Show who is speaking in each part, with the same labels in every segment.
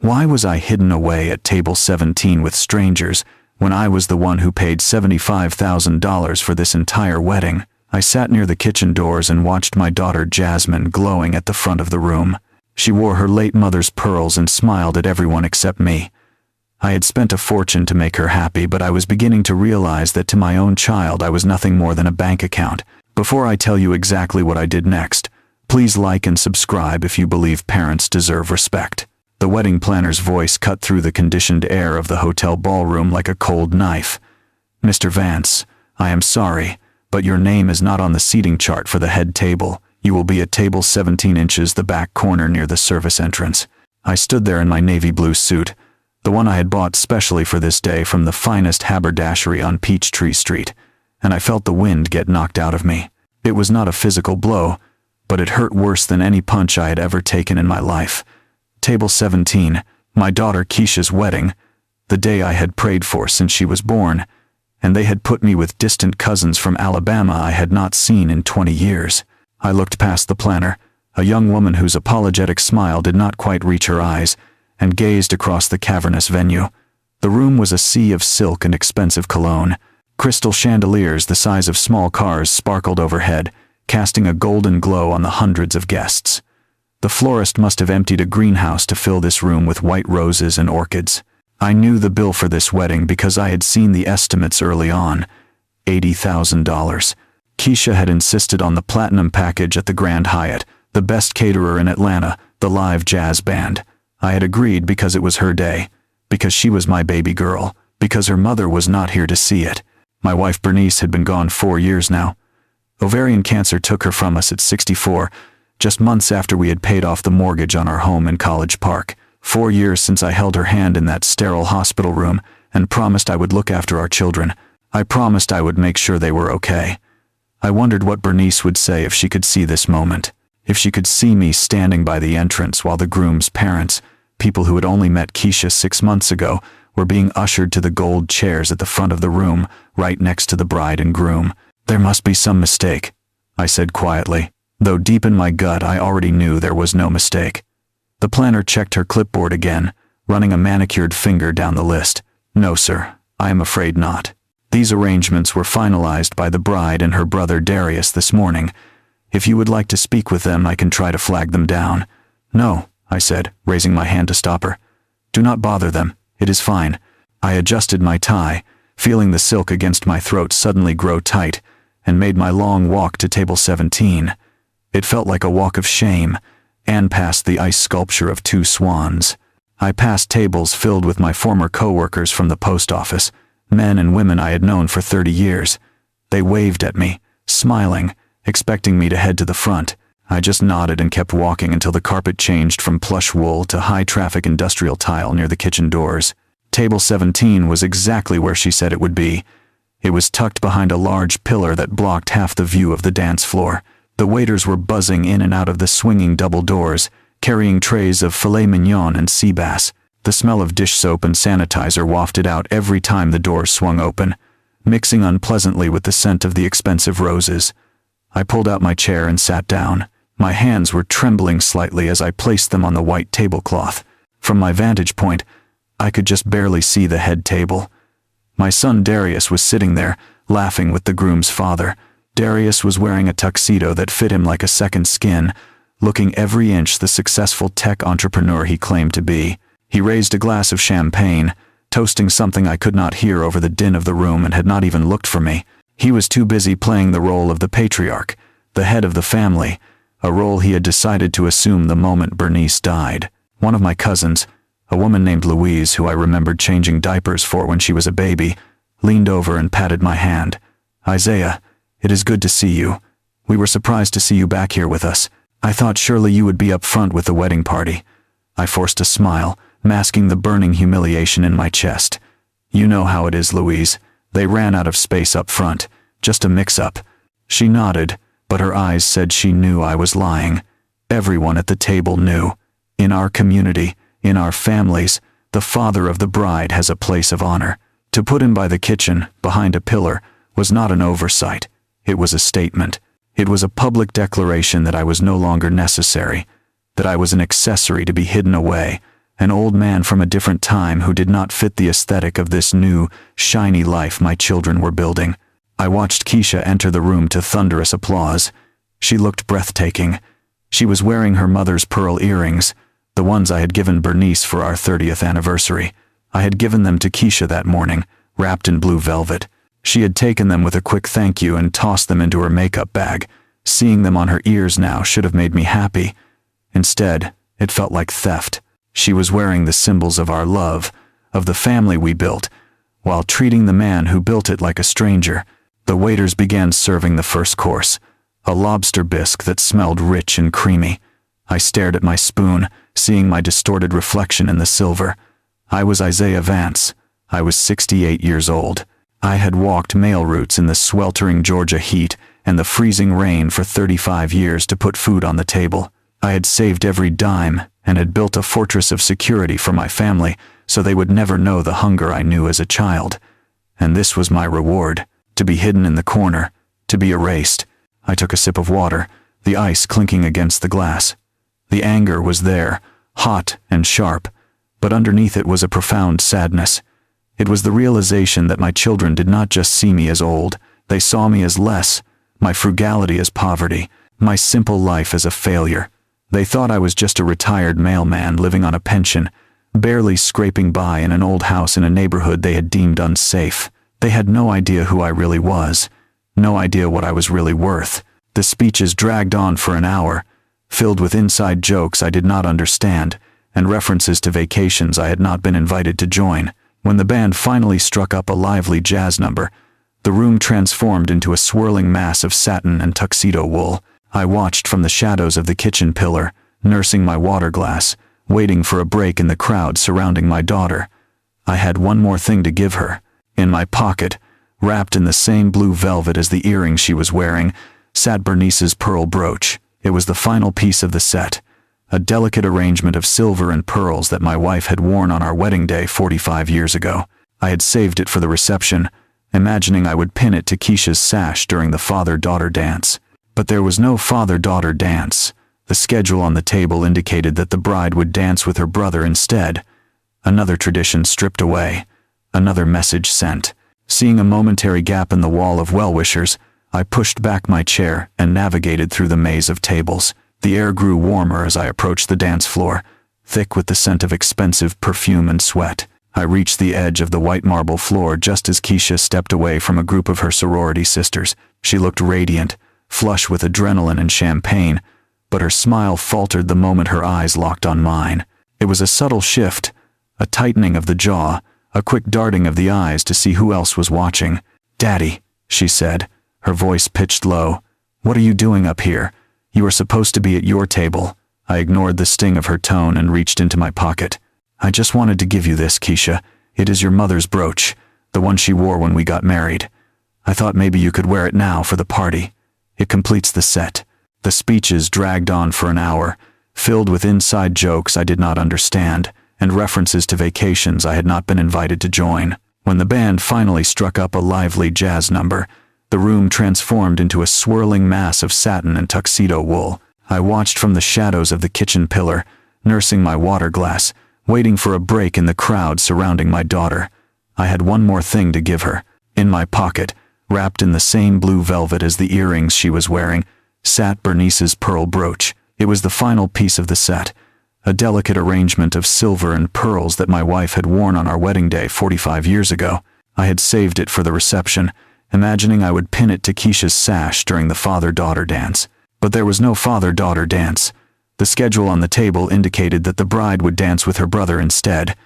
Speaker 1: Why was I hidden away at table 17 with strangers when I was the one who paid $75,000 for this entire wedding? I sat near the kitchen doors and watched my daughter Jasmine glowing at the front of the room. She wore her late mother's pearls and smiled at everyone except me. I had spent a fortune to make her happy, but I was beginning to realize that to my own child I was nothing more than a bank account. Before I tell you exactly what I did next, please like and subscribe if you believe parents deserve respect. The wedding planner's voice cut through the conditioned air of the hotel ballroom like a cold knife. Mr. Vance, I am sorry, but your name is not on the seating chart for the head table. You will be at table 17 inches the back corner near the service entrance. I stood there in my navy blue suit, the one I had bought specially for this day from the finest haberdashery on Peachtree Street, and I felt the wind get knocked out of me. It was not a physical blow, but it hurt worse than any punch I had ever taken in my life. Table 17, my daughter Keisha's wedding, the day I had prayed for since she was born, and they had put me with distant cousins from Alabama I had not seen in 20 years. I looked past the planner, a young woman whose apologetic smile did not quite reach her eyes, and gazed across the cavernous venue. The room was a sea of silk and expensive cologne. Crystal chandeliers the size of small cars sparkled overhead, casting a golden glow on the hundreds of guests. The florist must have emptied a greenhouse to fill this room with white roses and orchids. I knew the bill for this wedding because I had seen the estimates early on. $80,000. Keisha had insisted on the platinum package at the Grand Hyatt, the best caterer in Atlanta, the live jazz band. I had agreed because it was her day, because she was my baby girl, because her mother was not here to see it. My wife Bernice had been gone 4 years now. Ovarian cancer took her from us at 64, just months after we had paid off the mortgage on our home in College Park. 4 years since I held her hand in that sterile hospital room and promised I would look after our children. I promised I would make sure they were okay. I wondered what Bernice would say if she could see this moment, if she could see me standing by the entrance while the groom's parents, people who had only met Keisha 6 months ago, were being ushered to the gold chairs at the front of the room, right next to the bride and groom. There must be some mistake, I said quietly, though deep in my gut I already knew there was no mistake. The planner checked her clipboard again, running a manicured finger down the list. No, sir, I am afraid not. These arrangements were finalized by the bride and her brother Darius this morning. If you would like to speak with them, I can try to flag them down. No, I said, raising my hand to stop her. Do not bother them. It is fine. I adjusted my tie, feeling the silk against my throat suddenly grow tight, and made my long walk to table 17. It felt like a walk of shame, and past the ice sculpture of 2 swans. I passed tables filled with my former co-workers from the post office, men and women I had known for 30 years. They waved at me, smiling, expecting me to head to the front. I just nodded and kept walking until the carpet changed from plush wool to high-traffic industrial tile near the kitchen doors. Table 17 was exactly where she said it would be. It was tucked behind a large pillar that blocked half the view of the dance floor. The waiters were buzzing in and out of the swinging double doors, carrying trays of filet mignon and sea bass. The smell of dish soap and sanitizer wafted out every time the doors swung open, mixing unpleasantly with the scent of the expensive roses. I pulled out my chair and sat down. My hands were trembling slightly as I placed them on the white tablecloth. From my vantage point, I could just barely see the head table. My son Darius was sitting there, laughing with the groom's father. Darius was wearing a tuxedo that fit him like a second skin, looking every inch the successful tech entrepreneur he claimed to be. He raised a glass of champagne, toasting something I could not hear over the din of the room, and had not even looked for me. He was too busy playing the role of the patriarch, the head of the family, a role he had decided to assume the moment Bernice died. One of my cousins, a woman named Louise who I remembered changing diapers for when she was a baby, leaned over and patted my hand. Isaiah, it is good to see you. We were surprised to see you back here with us. I thought surely you would be up front with the wedding party. I forced a smile, masking the burning humiliation in my chest. You know how it is, Louise. They ran out of space up front. Just a mix-up. She nodded, but her eyes said she knew I was lying. Everyone at the table knew. In our community, in our families, the father of the bride has a place of honor. To put him by the kitchen, behind a pillar, was not an oversight. It was a statement. It was a public declaration that I was no longer necessary, that I was an accessory to be hidden away, an old man from a different time who did not fit the aesthetic of this new, shiny life my children were building. I watched Keisha enter the room to thunderous applause. She looked breathtaking. She was wearing her mother's pearl earrings, the ones I had given Bernice for our 30th anniversary. I had given them to Keisha that morning, wrapped in blue velvet. She had taken them with a quick thank you and tossed them into her makeup bag. Seeing them on her ears now should have made me happy. Instead, it felt like theft. She was wearing the symbols of our love, of the family we built, while treating the man who built it like a stranger. The waiters began serving the first course, a lobster bisque that smelled rich and creamy. I stared at my spoon, seeing my distorted reflection in the silver. I was Isaiah Vance. I was 68 years old. I had walked mail routes in the sweltering Georgia heat and the freezing rain for 35 years to put food on the table. I had saved every dime and had built a fortress of security for my family so they would never know the hunger I knew as a child. And this was my reward, to be hidden in the corner, to be erased. I took a sip of water, the ice clinking against the glass. The anger was there, hot and sharp, but underneath it was a profound sadness. It was the realization that my children did not just see me as old, they saw me as less, my frugality as poverty, my simple life as a failure. They thought I was just a retired mailman living on a pension, barely scraping by in an old house in a neighborhood they had deemed unsafe. They had no idea who I really was, no idea what I was really worth. The speeches dragged on for an hour, filled with inside jokes I did not understand, and references to vacations I had not been invited to join. When the band finally struck up a lively jazz number, the room transformed into a swirling mass of satin and tuxedo wool. I watched from the shadows of the kitchen pillar, nursing my water glass, waiting for a break in the crowd surrounding my daughter. I had one more thing to give her. In my pocket, wrapped in the same blue velvet as the earring she was wearing, sat Bernice's pearl brooch. It was the final piece of the set, a delicate arrangement of silver and pearls that my wife had worn on our wedding day 45 years ago. I had saved it for the reception, imagining I would pin it to Keisha's sash during the father-daughter dance. But there was no father-daughter dance. The schedule on the table indicated that the bride would dance with her brother instead. Another tradition stripped away, another message sent. Seeing a momentary gap in the wall of well-wishers, I pushed back my chair and navigated through the maze of tables. The air grew warmer as I approached the dance floor, thick with the scent of expensive perfume and sweat. I reached the edge of the white marble floor just as Keisha stepped away from a group of her sorority sisters. She looked radiant, flush with adrenaline and champagne, but her smile faltered the moment her eyes locked on mine. It was a subtle shift, a tightening of the jaw, a quick darting of the eyes to see who else was watching. "Daddy," she said, her voice pitched low. "What are you doing up here? You are supposed to be at your table." I ignored the sting of her tone and reached into my pocket. "I just wanted to give you this, Keisha. It is your mother's brooch, the one she wore when we got married. I thought maybe you could wear it now for the party. It completes the set." The speeches dragged on for an hour, filled with inside jokes I did not understand, and references to vacations I had not been invited to join. When the band finally struck up a lively jazz number, the room transformed into a swirling mass of satin and tuxedo wool. I watched from the shadows of the kitchen pillar, nursing my water glass, waiting for a break in the crowd surrounding my daughter. I had one more thing to give her. In my pocket, wrapped in the same blue velvet as the earrings she was wearing, sat Bernice's pearl brooch. It was the final piece of the set, a delicate arrangement of silver and pearls that my wife had worn on our wedding day 45 years ago. I had saved it for the reception, imagining I would pin it to Keisha's sash during the father-daughter dance. But there was no father-daughter dance. The schedule on the table indicated that the bride would dance with her brother instead.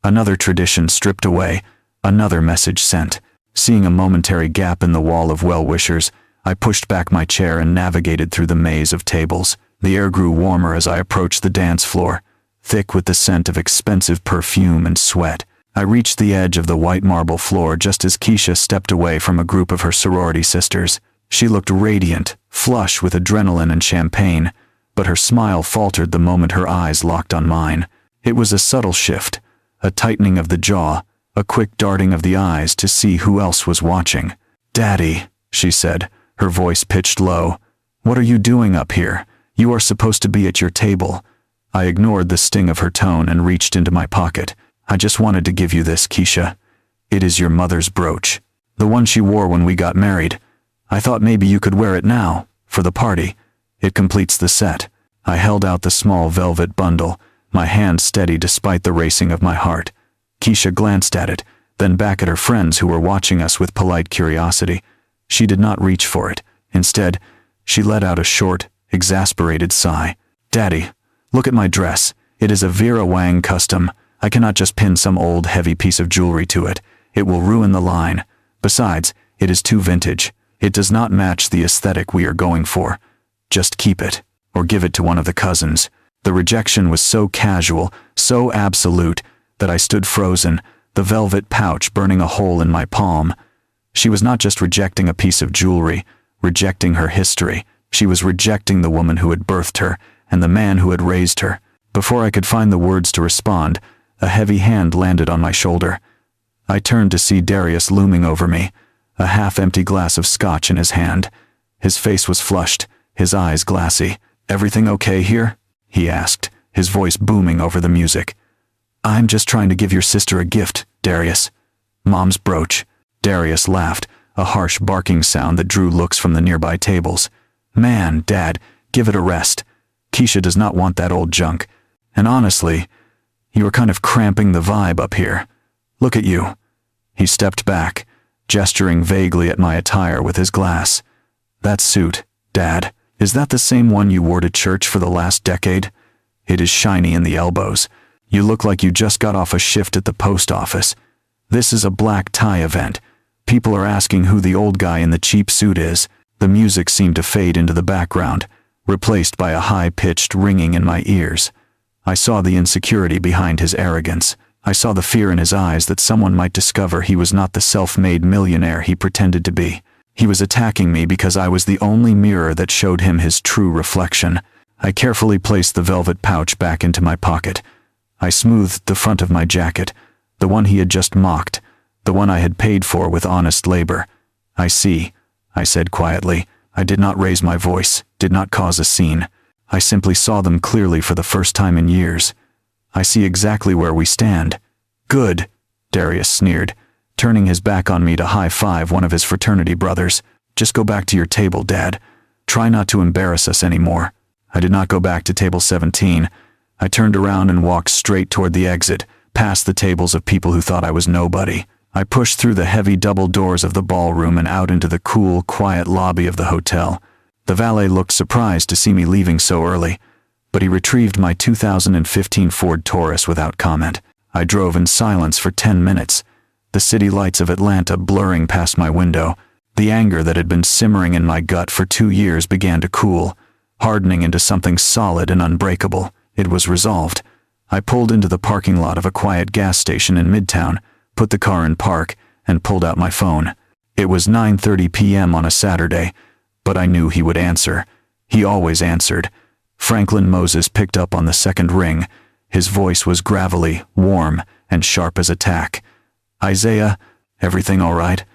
Speaker 1: Another tradition stripped away, another message sent. Seeing a momentary gap in the wall of well-wishers, I pushed back my chair and navigated through the maze of tables. The air grew warmer as I approached the dance floor, thick with the scent of expensive perfume and sweat. I reached the edge of the white marble floor just as Keisha stepped away from a group of her sorority sisters. She looked radiant, flush with adrenaline and champagne, but her smile faltered the moment her eyes locked on mine. It was a subtle shift, a tightening of the jaw, a quick darting of the eyes to see who else was watching. "Daddy," she said, her voice pitched low. "What are you doing up here? You are supposed to be at your table." I ignored the sting of her tone and reached into my pocket. I just wanted to give you this, Keisha. It is your mother's brooch. The one she wore when we got married. I thought maybe you could wear it now, for the party. It completes the set. I held out the small velvet bundle, my hand steady despite the racing of my heart. Keisha glanced at it, then back at her friends who were watching us with polite curiosity. She did not reach for it. Instead, she let out a short, exasperated sigh. Daddy, look at my dress. It is a Vera Wang custom. I cannot just pin some old heavy piece of jewelry to it. It will ruin the line. Besides, it is too vintage. It does not match the aesthetic we are going for. Just keep it, or give it to one of the cousins. The rejection was so casual, so absolute, that I stood frozen, the velvet pouch burning a hole in my palm. She was not just rejecting a piece of jewelry, rejecting her history. She was rejecting the woman who had birthed her, and the man who had raised her. Before I could find the words to respond, a heavy hand landed on my shoulder. I turned to see Darius looming over me, a half-empty glass of scotch in his hand. His face was flushed, his eyes glassy. "Everything okay here?" he asked, his voice booming over the music. "I'm just trying to give your sister a gift, Darius. Mom's brooch." Darius laughed, a harsh barking sound that drew looks from the nearby tables. "Man, Dad, give it a rest. Keisha does not want that old junk. And honestly, you are kind of cramping the vibe up here. Look at you." He stepped back, gesturing vaguely at my attire with his glass. "That suit, Dad, is that the same one you wore to church for the last decade? It is shiny in the elbows. You look like you just got off a shift at the post office. This is a black tie event. People are asking who the old guy in the cheap suit is." The music seemed to fade into the background, replaced by a high-pitched ringing in my ears. I saw the insecurity behind his arrogance. I saw the fear in his eyes that someone might discover he was not the self-made millionaire he pretended to be. He was attacking me because I was the only mirror that showed him his true reflection. I carefully placed the velvet pouch back into my pocket. I smoothed the front of my jacket, the one he had just mocked, the one I had paid for with honest labor. "I see," I said quietly. I did not raise my voice, did not cause a scene. I simply saw them clearly for the first time in years. "I see exactly where we stand." "Good," Darius sneered, turning his back on me to high-five one of his fraternity brothers. "Just go back to your table, Dad. Try not to embarrass us anymore." I did not go back to table 17. I turned around and walked straight toward the exit, past the tables of people who thought I was nobody. I pushed through the heavy double doors of the ballroom and out into the cool, quiet lobby of the hotel. The valet looked surprised to see me leaving so early, but he retrieved my 2015 Ford Taurus without comment. I drove in silence for 10 minutes, the city lights of Atlanta blurring past my window. The anger that had been simmering in my gut for 2 years began to cool, hardening into something solid and unbreakable. It was resolved. I pulled into the parking lot of a quiet gas station in Midtown, put the car in park, and pulled out my phone. It was 9:30 p.m. on a Saturday, but I knew he would answer. He always answered. Franklin Moses picked up on the second ring. His voice was gravelly, warm, and sharp as a tack. "Isaiah, everything all right?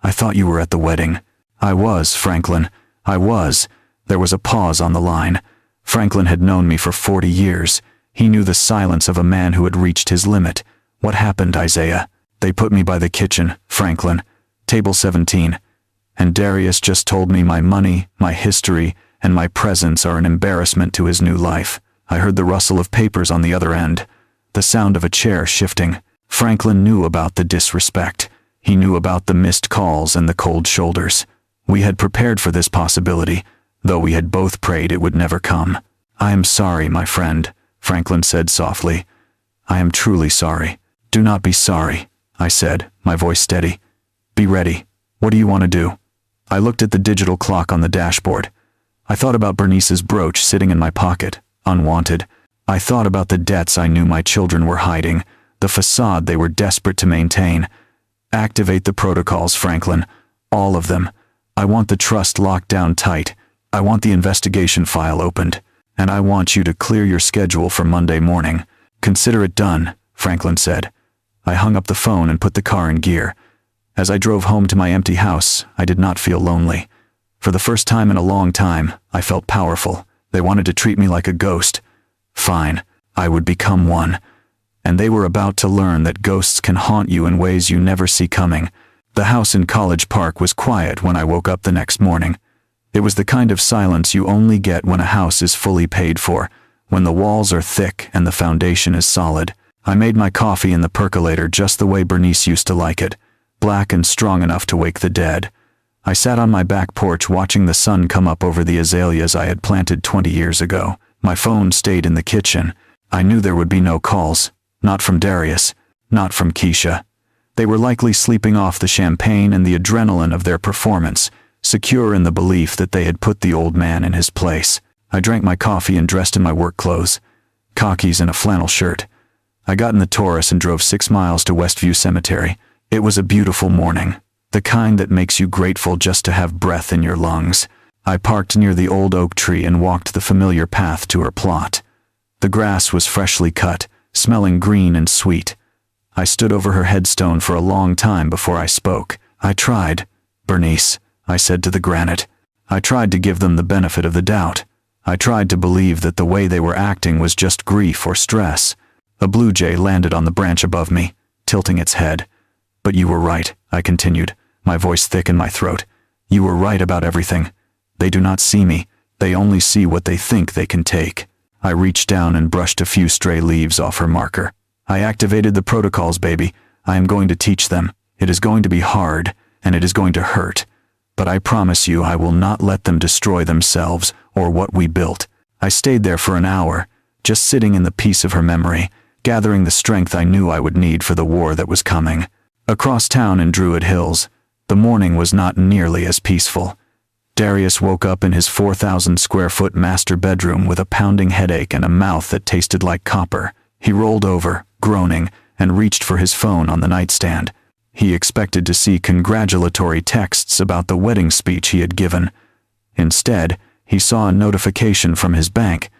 Speaker 1: I thought you were at the wedding." "I was, Franklin. I was." There was a pause on the line. Franklin had known me for 40 years. He knew the silence of a man who had reached his limit. "What happened, Isaiah?" "They put me by the kitchen, Franklin. Table 17. And Darius just told me my money, my history, and my presence are an embarrassment to his new life." I heard the rustle of papers on the other end, the sound of a chair shifting. Franklin knew about the disrespect. He knew about the missed calls and the cold shoulders. We had prepared for this possibility, though we had both prayed it would never come. "I am sorry, my friend," Franklin said softly. "I am truly sorry." "Do not be sorry," I said, my voice steady. "Be ready. What do you want to do?" I looked at the digital clock on the dashboard. I thought about Bernice's brooch sitting in my pocket, unwanted. I thought about the debts I knew my children were hiding, the facade they were desperate to maintain. "Activate the protocols, Franklin. All of them. I want the trust locked down tight. I want the investigation file opened. And I want you to clear your schedule for Monday morning." "Consider it done," Franklin said. I hung up the phone and put the car in gear. As I drove home to my empty house, I did not feel lonely. For the first time in a long time, I felt powerful. They wanted to treat me like a ghost. Fine, I would become one. And they were about to learn that ghosts can haunt you in ways you never see coming. The house in College Park was quiet when I woke up the next morning. It was the kind of silence you only get when a house is fully paid for, when the walls are thick and the foundation is solid. I made my coffee in the percolator just the way Bernice used to like it, black and strong enough to wake the dead. I sat on my back porch watching the sun come up over the azaleas I had planted 20 years ago. My phone stayed in the kitchen. I knew there would be no calls. Not from Darius. Not from Keisha. They were likely sleeping off the champagne and the adrenaline of their performance, secure in the belief that they had put the old man in his place. I drank my coffee and dressed in my work clothes, khakis and a flannel shirt. I got in the Taurus and drove 6 miles to Westview Cemetery. It was a beautiful morning, the kind that makes you grateful just to have breath in your lungs. I parked near the old oak tree and walked the familiar path to her plot. The grass was freshly cut, smelling green and sweet. I stood over her headstone for a long time before I spoke. I tried, Bernice, I said to the granite. I tried to give them the benefit of the doubt. I tried to believe that the way they were acting was just grief or stress. A blue jay landed on the branch above me, tilting its head. But you were right, I continued, my voice thick in my throat. You were right about everything. They do not see me. They only see what they think they can take. I reached down and brushed a few stray leaves off her marker. I activated the protocols, baby. I am going to teach them. It is going to be hard, and it is going to hurt. But I promise you I will not let them destroy themselves or what we built. I stayed there for an hour, just sitting in the peace of her memory, gathering the strength I knew I would need for the war that was coming. Across town in Druid Hills, the morning was not nearly as peaceful. Darius woke up in his 4,000-square-foot master bedroom with a pounding headache and a mouth that tasted like copper. He rolled over, groaning, and reached for his phone on the nightstand. He expected to see congratulatory texts about the wedding speech he had given. Instead, he saw a notification from his bank.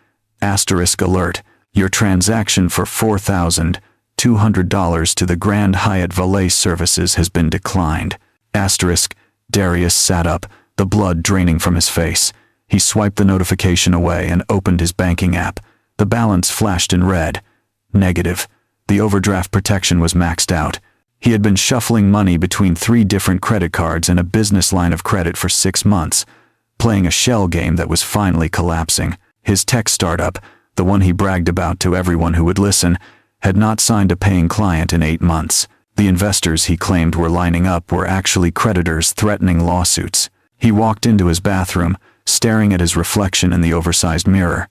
Speaker 1: Asterisk alert, your transaction for $4,200 to the Grand Hyatt Valet Services has been declined. Asterisk, Darius sat up, the blood draining from his face. He swiped the notification away and opened his banking app. The balance flashed in red. Negative. The overdraft protection was maxed out. He had been shuffling money between 3 different credit cards and a business line of credit for 6 months, playing a shell game that was finally collapsing. His tech startup, the one he bragged about to everyone who would listen, had not signed a paying client in 8 months. The investors he claimed were lining up were actually creditors threatening lawsuits. He walked into his bathroom, staring at his reflection in the oversized mirror.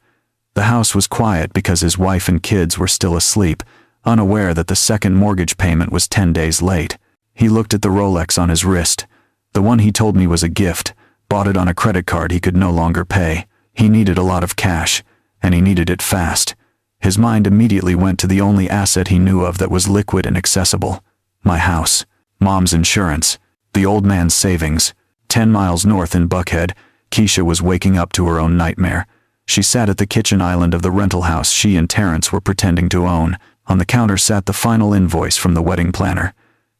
Speaker 1: The house was quiet because his wife and kids were still asleep, unaware that the second mortgage payment was 10 days late. He looked at the Rolex on his wrist. The one he told me was a gift, bought it on a credit card he could no longer pay. He needed a lot of cash, and he needed it fast. His mind immediately went to the only asset he knew of that was liquid and accessible. My house, Mom's insurance, the old man's savings. 10 miles north in Buckhead, Keisha was waking up to her own nightmare. She sat at the kitchen island of the rental house she and Terrence were pretending to own. On the counter sat the final invoice from the wedding planner.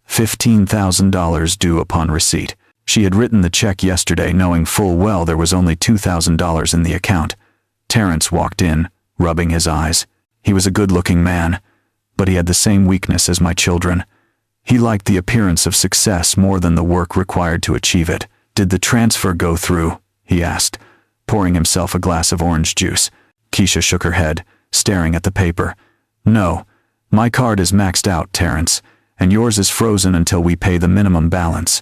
Speaker 1: $15,000 due upon receipt. She had written the check yesterday knowing full well there was only $2,000 in the account. Terrence walked in, rubbing his eyes. He was a good-looking man, but he had the same weakness as my children. He liked the appearance of success more than the work required to achieve it. Did the transfer go through? He asked, pouring himself a glass of orange juice. Keisha shook her head, staring at the paper. No, my card is maxed out, Terrence, and yours is frozen until we pay the minimum balance.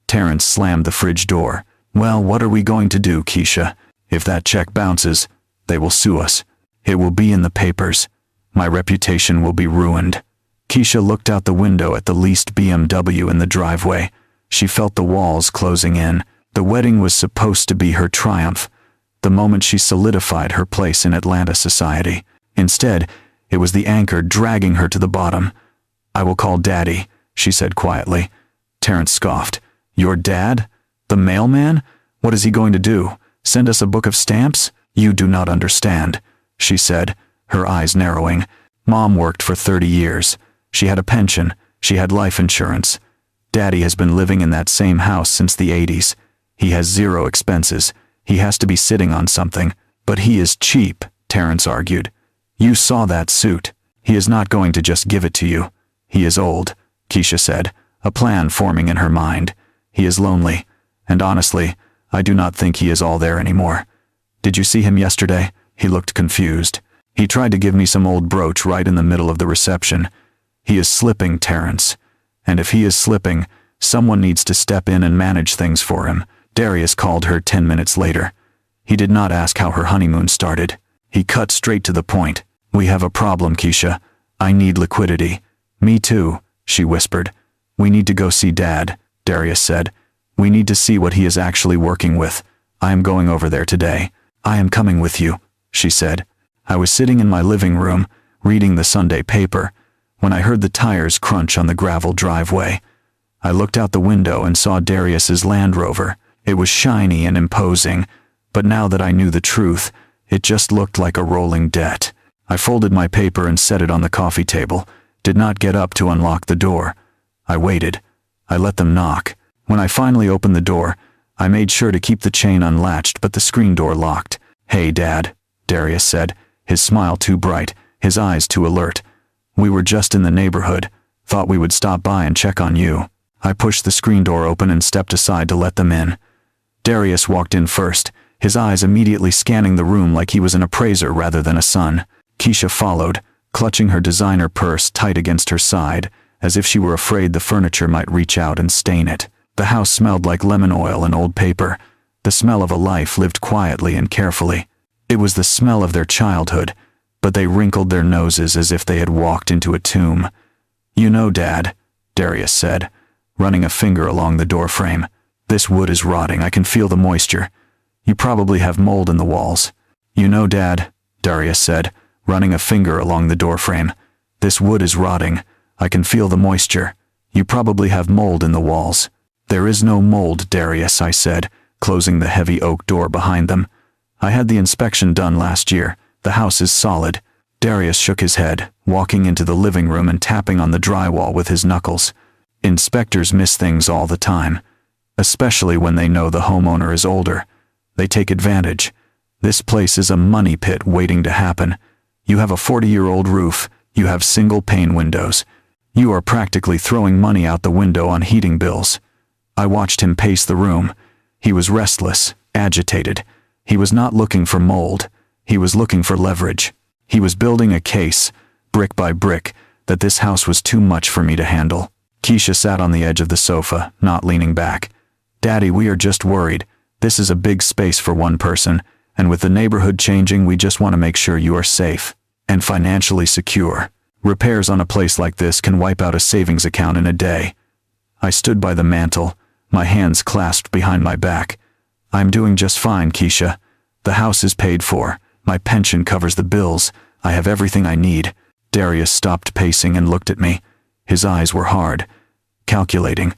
Speaker 1: Terrence slammed the fridge door. Well, what are we going to do, Keisha? If that check bounces, they will sue us. It will be in the papers. My reputation will be ruined. Keisha looked out the window at the leased BMW in the driveway. She felt the walls closing in. The wedding was supposed to be her triumph, the moment she solidified her place in Atlanta society. Instead, it was the anchor dragging her to the bottom. I will call Daddy, she said quietly. Terrence scoffed. Your dad? The mailman? What is he going to do? Send us a book of stamps? You do not understand, she said, her eyes narrowing. Mom worked for 30 years. She had a pension. She had life insurance. Daddy has been living in that same house since the 80s. He has 0 expenses. He has to be sitting on something. But he is cheap, Terrence argued. You saw that suit. He is not going to just give it to you. He is old, Keisha said, a plan forming in her mind. He is lonely, and honestly, I do not think he is all there anymore. Did you see him yesterday? He looked confused. He tried to give me some old brooch right in the middle of the reception. He is slipping, Terrence. And if he is slipping, someone needs to step in and manage things for him. Darius called her 10 minutes later. He did not ask how her honeymoon started. He cut straight to the point. We have a problem, Keisha. I need liquidity. Me too, she whispered. We need to go see Dad, Darius said. We need to see what he is actually working with. I am going over there today. I am coming with you, she said. I was sitting in my living room, reading the Sunday paper, when I heard the tires crunch on the gravel driveway. I looked out the window and saw Darius's Land Rover. It was shiny and imposing, but now that I knew the truth, it just looked like a rolling debt. I folded my paper and set it on the coffee table, did not get up to unlock the door. I waited. I let them knock. When I finally opened the door, I made sure to keep the chain unlatched, but the screen door locked. Hey, Dad, Darius said, his smile too bright, his eyes too alert. We were just in the neighborhood. Thought we would stop by and check on you. I pushed the screen door open and stepped aside to let them in. Darius walked in first, his eyes immediately scanning the room like he was an appraiser rather than a son. Keisha followed, clutching her designer purse tight against her side, as if she were afraid the furniture might reach out and stain it. The house smelled like lemon oil and old paper, the smell of a life lived quietly and carefully. It was the smell of their childhood, but they wrinkled their noses as if they had walked into a tomb. You know, Dad, Darius said, running a finger along the doorframe. This wood is rotting, I can feel the moisture. You probably have mold in the walls. You know, Dad, Darius said, running a finger along the doorframe. This wood is rotting, I can feel the moisture. You probably have mold in the walls. There is no mold, Darius, I said, closing the heavy oak door behind them. I had the inspection done last year. The house is solid. Darius shook his head, walking into the living room and tapping on the drywall with his knuckles. Inspectors miss things all the time, especially when they know the homeowner is older. They take advantage. This place is a money pit waiting to happen. You have a 40-year-old roof. You have single-pane windows. You are practically throwing money out the window on heating bills. I watched him pace the room. He was restless, agitated. He was not looking for mold. He was looking for leverage. He was building a case, brick by brick, that this house was too much for me to handle. Keisha sat on the edge of the sofa, not leaning back. Daddy, we are just worried. This is a big space for one person, and with the neighborhood changing, we just want to make sure you are safe and financially secure. Repairs on a place like this can wipe out a savings account in a day. I stood by the mantel, my hands clasped behind my back. I'm doing just fine, Keisha. The house is paid for. My pension covers the bills. I have everything I need. Darius stopped pacing and looked at me. His eyes were hard, calculating.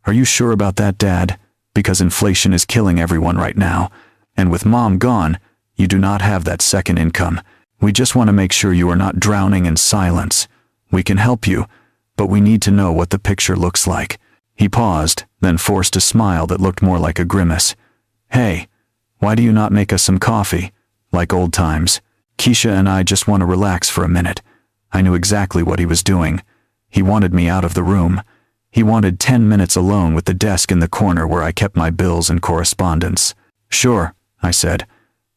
Speaker 1: Are you sure about that, Dad? Because inflation is killing everyone right now. And with Mom gone, you do not have that second income. We just want to make sure you are not drowning in silence. We can help you, but we need to know what the picture looks like. He paused, then forced a smile that looked more like a grimace. Hey, why do you not make us some coffee? Like old times. Keisha and I just want to relax for a minute. I knew exactly what he was doing. He wanted me out of the room. He wanted 10 minutes alone with the desk in the corner where I kept my bills and correspondence. Sure, I said.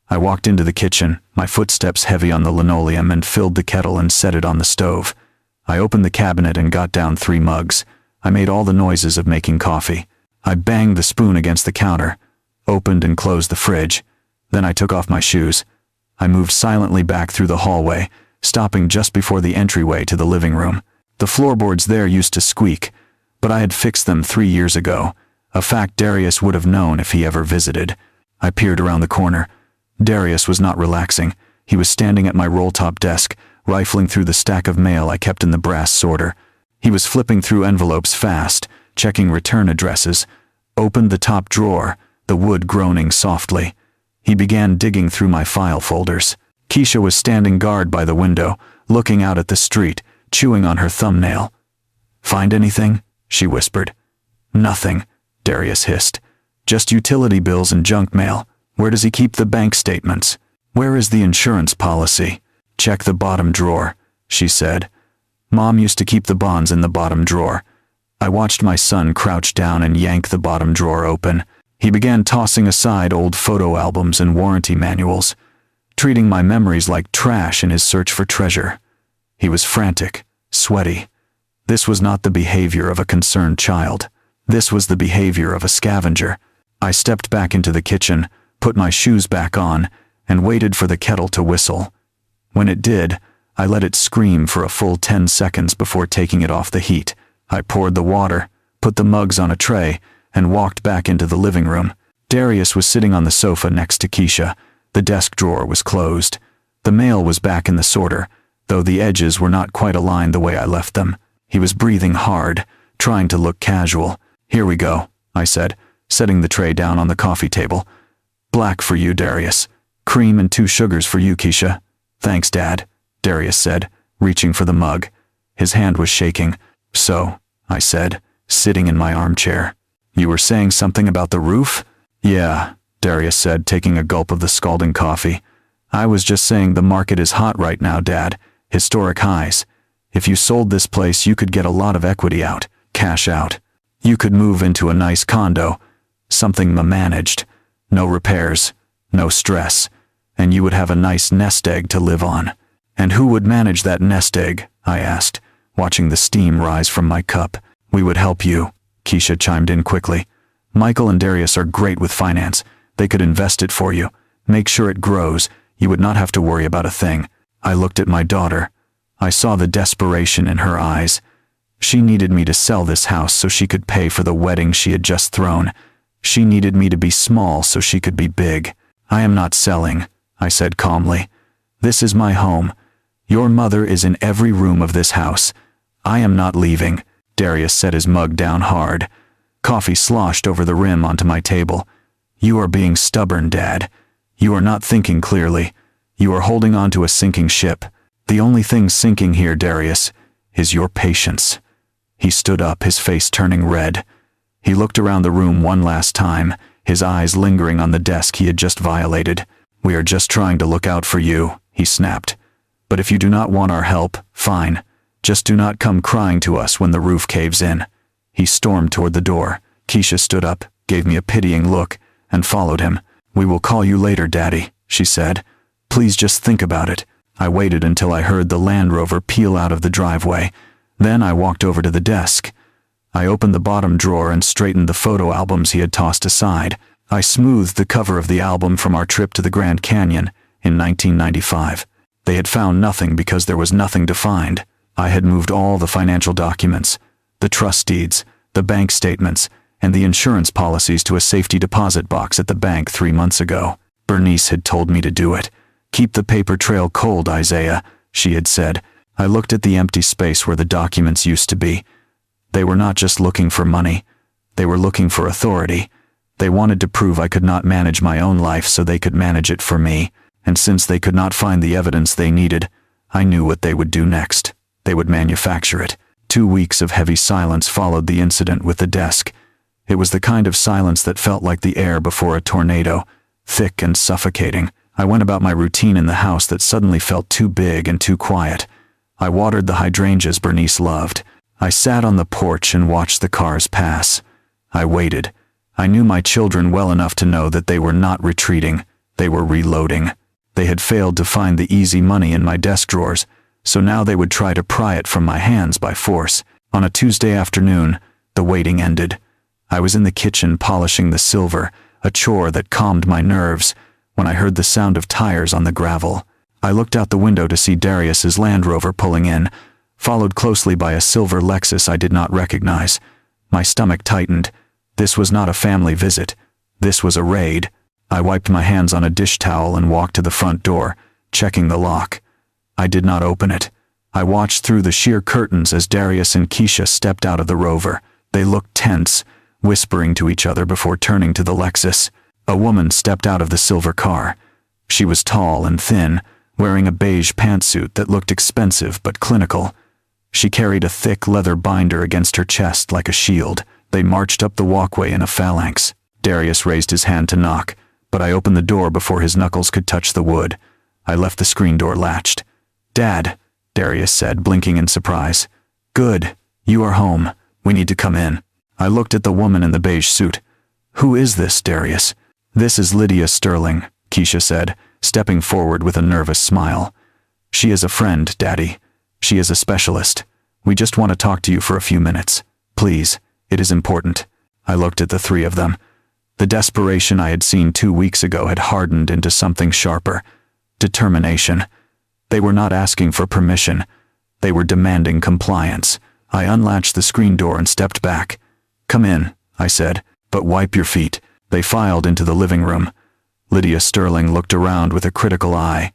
Speaker 1: I walked into the kitchen, my footsteps heavy on the linoleum, and filled the kettle and set it on the stove. I opened the cabinet and got down 3 mugs. I made all the noises of making coffee. I banged the spoon against the counter, opened and closed the fridge. Then I took off my shoes. I moved silently back through the hallway, stopping just before the entryway to the living room. The floorboards there used to squeak, but I had fixed them 3 years ago, a fact Darius would have known if he ever visited. I peered around the corner. Darius was not relaxing. He was standing at my roll-top desk, rifling through the stack of mail I kept in the brass sorter. He was flipping through envelopes fast, checking return addresses, opened the top drawer, the wood groaning softly. He began digging through my file folders. Keisha was standing guard by the window, looking out at the street, chewing on her thumbnail. Find anything? She whispered. Nothing, Darius hissed. Just utility bills and junk mail. Where does he keep the bank statements? Where is the insurance policy? "Check the bottom drawer," she said. "Mom used to keep the bonds in the bottom drawer." I watched my son crouch down and yank the bottom drawer open. He began tossing aside old photo albums and warranty manuals, treating my memories like trash in his search for treasure. He was frantic, sweaty. This was not the behavior of a concerned child. This was the behavior of a scavenger. I stepped back into the kitchen, put my shoes back on, and waited for the kettle to whistle. When it did, I let it scream for a full 10 seconds before taking it off the heat. I poured the water, put the mugs on a tray, and walked back into the living room. Darius was sitting on the sofa next to Keisha. The desk drawer was closed. The mail was back in the sorter, though the edges were not quite aligned the way I left them. He was breathing hard, trying to look casual. "Here we go," I said, setting the tray down on the coffee table. "Black for you, Darius. Cream and 2 sugars for you, Keisha." "Thanks, Dad," Darius said, reaching for the mug. His hand was shaking. "So," I said, sitting in my armchair. "You were saying something about the roof?" "Yeah," Darius said, taking a gulp of the scalding coffee. "I was just saying the market is hot right now, Dad. Historic highs. If you sold this place, you could get a lot of equity out, cash out. You could move into a nice condo, something managed, no repairs, no stress, and you would have a nice nest egg to live on." "And who would manage that nest egg?" I asked, watching the steam rise from my cup. "We would help you," Keisha chimed in quickly. "Michael and Darius are great with finance. They could invest it for you, make sure it grows. You would not have to worry about a thing." I looked at my daughter. I saw the desperation in her eyes. She needed me to sell this house so she could pay for the wedding she had just thrown. She needed me to be small so she could be big. "I am not selling," I said calmly. "This is my home. Your mother is in every room of this house. I am not leaving." Darius set his mug down hard. Coffee sloshed over the rim onto my table. "You are being stubborn, Dad. You are not thinking clearly. You are holding on to a sinking ship. The only thing sinking here, Darius, is your patience." He stood up, his face turning red. He looked around the room one last time, his eyes lingering on the desk he had just violated. "We are just trying to look out for you," he snapped. "But if you do not want our help, fine. Just do not come crying to us when the roof caves in." He stormed toward the door. Keisha stood up, gave me a pitying look, and followed him. "We will call you later, Daddy," she said. "Please just think about it." I waited until I heard the Land Rover peel out of the driveway. Then I walked over to the desk. I opened the bottom drawer and straightened the photo albums he had tossed aside. I smoothed the cover of the album from our trip to the Grand Canyon in 1995. They had found nothing because there was nothing to find. I had moved all the financial documents, the trust deeds, the bank statements, and the insurance policies to a safety deposit box at the bank 3 months ago. Bernice had told me to do it. "Keep the paper trail cold, Isaiah," she had said. I looked at the empty space where the documents used to be. They were not just looking for money. They were looking for authority. They wanted to prove I could not manage my own life so they could manage it for me. And since they could not find the evidence they needed, I knew what they would do next. They would manufacture it. 2 weeks of heavy silence followed the incident with the desk. It was the kind of silence that felt like the air before a tornado, thick and suffocating. I went about my routine in the house that suddenly felt too big and too quiet. I watered the hydrangeas Bernice loved. I sat on the porch and watched the cars pass. I waited. I knew my children well enough to know that they were not retreating. They were reloading. They had failed to find the easy money in my desk drawers, so now they would try to pry it from my hands by force. On a Tuesday afternoon, the waiting ended. I was in the kitchen polishing the silver, a chore that calmed my nerves, when I heard the sound of tires on the gravel. I looked out the window to see Darius's Land Rover pulling in, followed closely by a silver Lexus I did not recognize. My stomach tightened. This was not a family visit. This was a raid. I wiped my hands on a dish towel and walked to the front door, checking the lock. I did not open it. I watched through the sheer curtains as Darius and Keisha stepped out of the Rover. They looked tense, whispering to each other before turning to the Lexus. A woman stepped out of the silver car. She was tall and thin, wearing a beige pantsuit that looked expensive but clinical. She carried a thick leather binder against her chest like a shield. They marched up the walkway in a phalanx. Darius raised his hand to knock, but I opened the door before his knuckles could touch the wood. I left the screen door latched. Dad, Darius said, blinking in surprise. Good. You are home. We need to come in. I looked at the woman in the beige suit. Who is this, Darius? This is Lydia Sterling, Keisha said, stepping forward with a nervous smile. She is a friend, Daddy. She is a specialist. We just want to talk to you for a few minutes. Please, it is important. I looked at the three of them. The desperation I had seen 2 weeks ago had hardened into something sharper. Determination. They were not asking for permission. They were demanding compliance. I unlatched the screen door and stepped back. Come in, I said, but wipe your feet. They filed into the living room. Lydia Sterling looked around with a critical eye,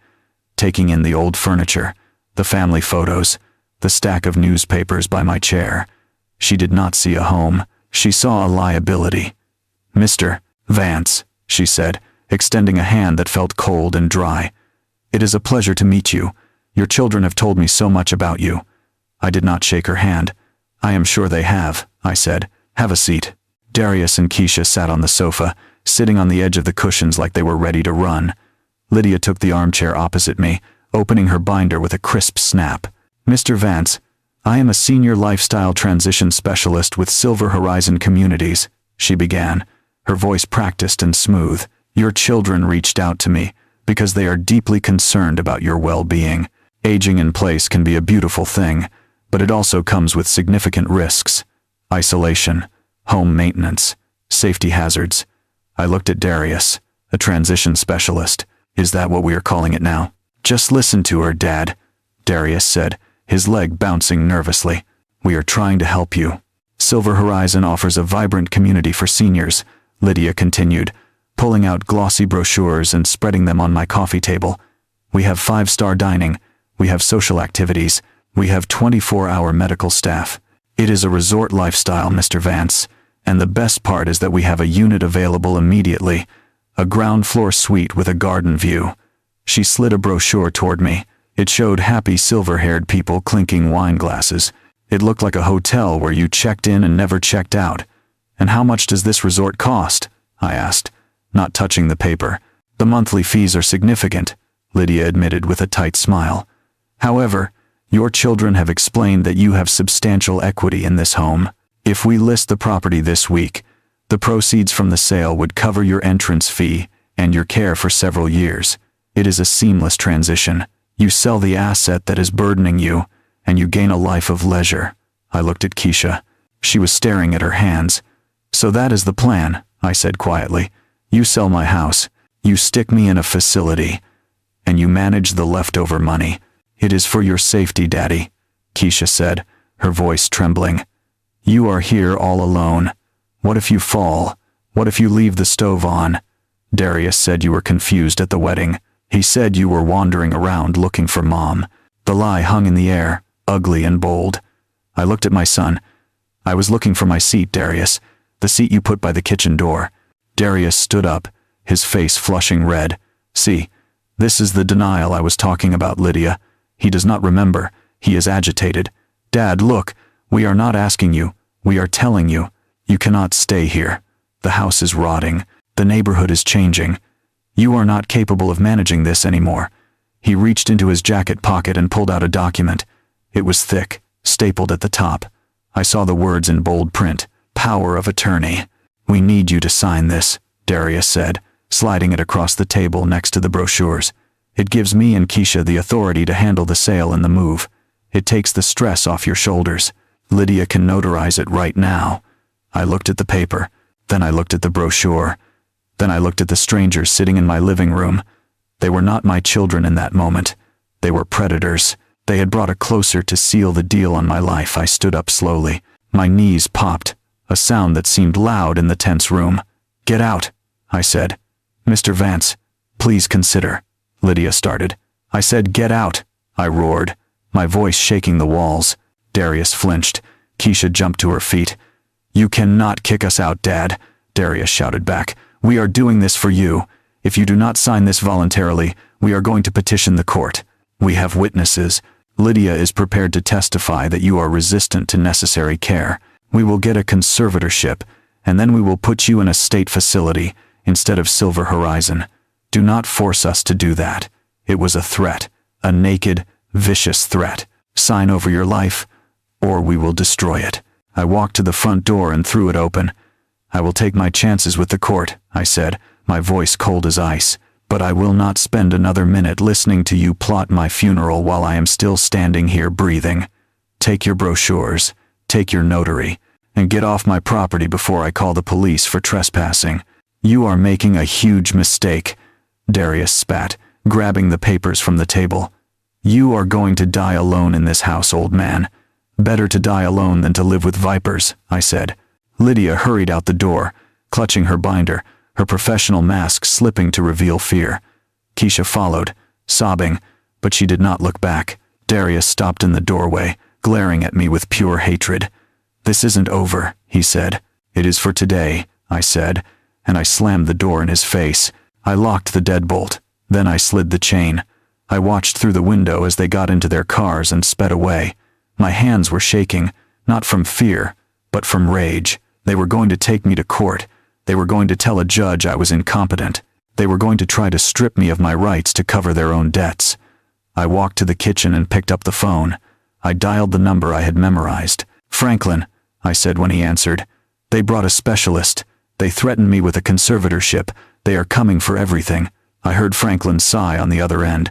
Speaker 1: taking in the old furniture, the family photos, the stack of newspapers by my chair. She did not see a home. She saw a liability. Mr. Vance, she said, extending a hand that felt cold and dry. It is a pleasure to meet you. Your children have told me so much about you. I did not shake her hand. I am sure they have, I said. Have a seat. Darius and Keisha sat on the sofa, sitting on the edge of the cushions like they were ready to run. Lydia took the armchair opposite me, opening her binder with a crisp snap. Mr. Vance, I am a senior lifestyle transition specialist with Silver Horizon Communities, she began, her voice practiced and smooth. Your children reached out to me because they are deeply concerned about your well-being. Aging in place can be a beautiful thing, but it also comes with significant risks. Isolation, home maintenance, safety hazards. I looked at Darius, a transition specialist. Is that what we are calling it now? Just listen to her, Dad, Darius said, his leg bouncing nervously. We are trying to help you. Silver Horizon offers a vibrant community for seniors, Lydia continued, pulling out glossy brochures and spreading them on my coffee table. We have 5-star dining. We have social activities. We have 24-hour medical staff. It is a resort lifestyle, Mr. Vance, and the best part is that we have a unit available immediately, a ground-floor suite with a garden view. She slid a brochure toward me. It showed happy silver-haired people clinking wine glasses. It looked like a hotel where you checked in and never checked out. And how much does this resort cost? I asked, not touching the paper. The monthly fees are significant, Lydia admitted with a tight smile. However, your children have explained that you have substantial equity in this home. If we list the property this week, the proceeds from the sale would cover your entrance fee and your care for several years. It is a seamless transition. You sell the asset that is burdening you, and you gain a life of leisure. I looked at Keisha. She was staring at her hands. So that is the plan, I said quietly. You sell my house, you stick me in a facility, and you manage the leftover money. It is for your safety, Daddy, Keisha said, her voice trembling. You are here all alone. What if you fall? What if you leave the stove on? Darius said you were confused at the wedding. He said you were wandering around looking for Mom. The lie hung in the air, ugly and bold. I looked at my son. I was looking for my seat, Darius, the seat you put by the kitchen door. Darius stood up, his face flushing red. See, this is the denial I was talking about, Lydia. He does not remember. He is agitated. Dad, look, we are not asking you. We are telling you. You cannot stay here. The house is rotting. The neighborhood is changing. You are not capable of managing this anymore. He reached into his jacket pocket and pulled out a document. It was thick, stapled at the top. I saw the words in bold print. Power of attorney. We need you to sign this, Darius said, sliding it across the table next to the brochures. It gives me and Keisha the authority to handle the sale and the move. It takes the stress off your shoulders. Lydia can notarize it right now. I looked at the paper. Then I looked at the brochure. Then I looked at the strangers sitting in my living room. They were not my children in that moment. They were predators. They had brought a closer to seal the deal on my life. I stood up slowly. My knees popped, a sound that seemed loud in the tense room. Get out, I said. Mr. Vance, please consider. Lydia started. I said get out, I roared, my voice shaking the walls. Darius flinched. Keisha jumped to her feet. You cannot kick us out, Dad, Darius shouted back. We are doing this for you. If you do not sign this voluntarily, we are going to petition the court. We have witnesses. Lydia is prepared to testify that you are resistant to necessary care. We will get a conservatorship, and then we will put you in a state facility instead of Silver Horizon. Do not force us to do that. It was a threat, a naked, vicious threat. Sign over your life, or we will destroy it. I walked to the front door and threw it open. I will take my chances with the court, I said, my voice cold as ice, but I will not spend another minute listening to you plot my funeral while I am still standing here breathing. Take your brochures, take your notary, and get off my property before I call the police for trespassing. You are making a huge mistake, Darius spat, grabbing the papers from the table. You are going to die alone in this house, old man. Better to die alone than to live with vipers, I said. Lydia hurried out the door, clutching her binder, her professional mask slipping to reveal fear. Keisha followed, sobbing, but she did not look back. Darius stopped in the doorway, glaring at me with pure hatred. This isn't over, he said. It is for today, I said, and I slammed the door in his face. I locked the deadbolt. Then I slid the chain. I watched through the window as they got into their cars and sped away. My hands were shaking, not from fear, but from rage. They were going to take me to court. They were going to tell a judge I was incompetent. They were going to try to strip me of my rights to cover their own debts. I walked to the kitchen and picked up the phone. I dialed the number I had memorized. Franklin, I said when he answered. They brought a specialist. They threatened me with a conservatorship. They are coming for everything. I heard Franklin sigh on the other end,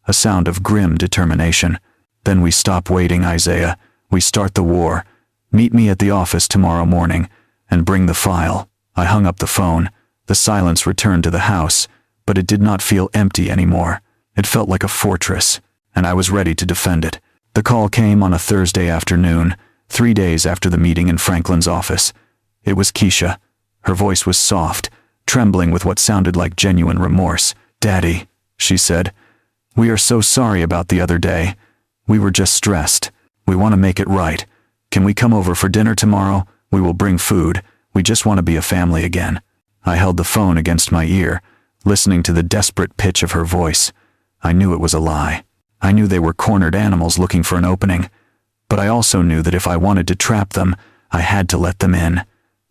Speaker 1: a sound of grim determination. Then we stop waiting, Isaiah. We start the war. Meet me at the office tomorrow morning, and bring the file. I hung up the phone. The silence returned to the house, but it did not feel empty anymore. It felt like a fortress, and I was ready to defend it. The call came on a Thursday afternoon, 3 days after the meeting in Franklin's office. It was Keisha. Her voice was soft, trembling with what sounded like genuine remorse. Daddy, she said, we are so sorry about the other day. We were just stressed. We want to make it right. Can we come over for dinner tomorrow? We will bring food. We just want to be a family again. I held the phone against my ear, listening to the desperate pitch of her voice. I knew it was a lie. I knew they were cornered animals looking for an opening. But I also knew that if I wanted to trap them, I had to let them in.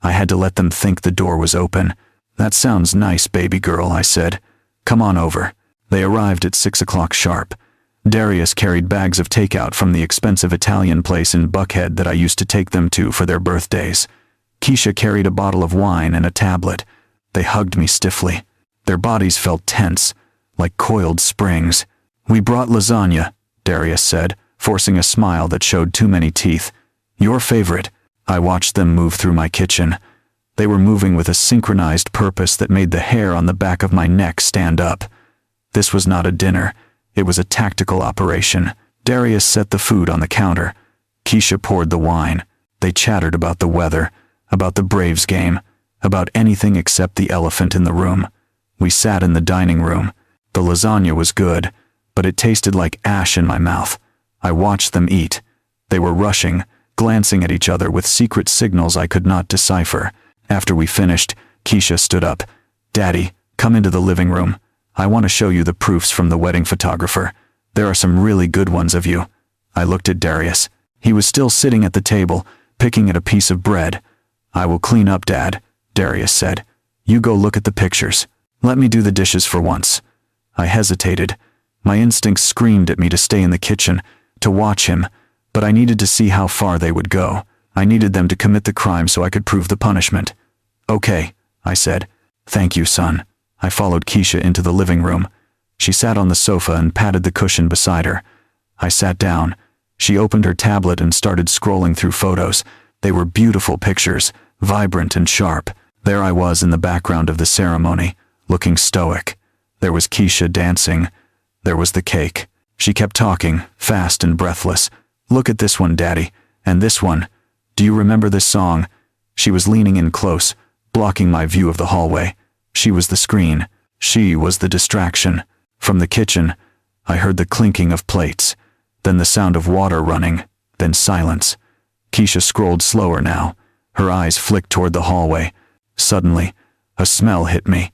Speaker 1: I had to let them think the door was open. That sounds nice, baby girl, I said. Come on over. They arrived at 6 o'clock sharp. Darius carried bags of takeout from the expensive Italian place in Buckhead that I used to take them to for their birthdays. Keisha carried a bottle of wine and a tablet. They hugged me stiffly. Their bodies felt tense, like coiled springs. We brought lasagna, Darius said, forcing a smile that showed too many teeth. Your favorite. I watched them move through my kitchen. They were moving with a synchronized purpose that made the hair on the back of my neck stand up. This was not a dinner. It was a tactical operation. Darius set the food on the counter. Keisha poured the wine. They chattered about the weather, about the Braves game, about anything except the elephant in the room. We sat in the dining room. The lasagna was good, but it tasted like ash in my mouth. I watched them eat. They were rushing, glancing at each other with secret signals I could not decipher. After we finished, Keisha stood up. Daddy, come into the living room. I want to show you the proofs from the wedding photographer. There are some really good ones of you. I looked at Darius. He was still sitting at the table, picking at a piece of bread. I will clean up, Dad, Darius said. You go look at the pictures. Let me do the dishes for once. I hesitated. My instincts screamed at me to stay in the kitchen, to watch him, but I needed to see how far they would go. I needed them to commit the crime so I could prove the punishment. Okay, I said. Thank you, son. I followed Keisha into the living room. She sat on the sofa and patted the cushion beside her. I sat down. She opened her tablet and started scrolling through photos. They were beautiful pictures, vibrant and sharp. There I was in the background of the ceremony, looking stoic. There was Keisha dancing. There was the cake. She kept talking, fast and breathless. Look at this one, Daddy. And this one. Do you remember this song? She was leaning in close, blocking my view of the hallway. She was the screen. She was the distraction. From the kitchen, I heard the clinking of plates, then the sound of water running, then silence. Keisha scrolled slower now. Her eyes flicked toward the hallway. Suddenly, a smell hit me.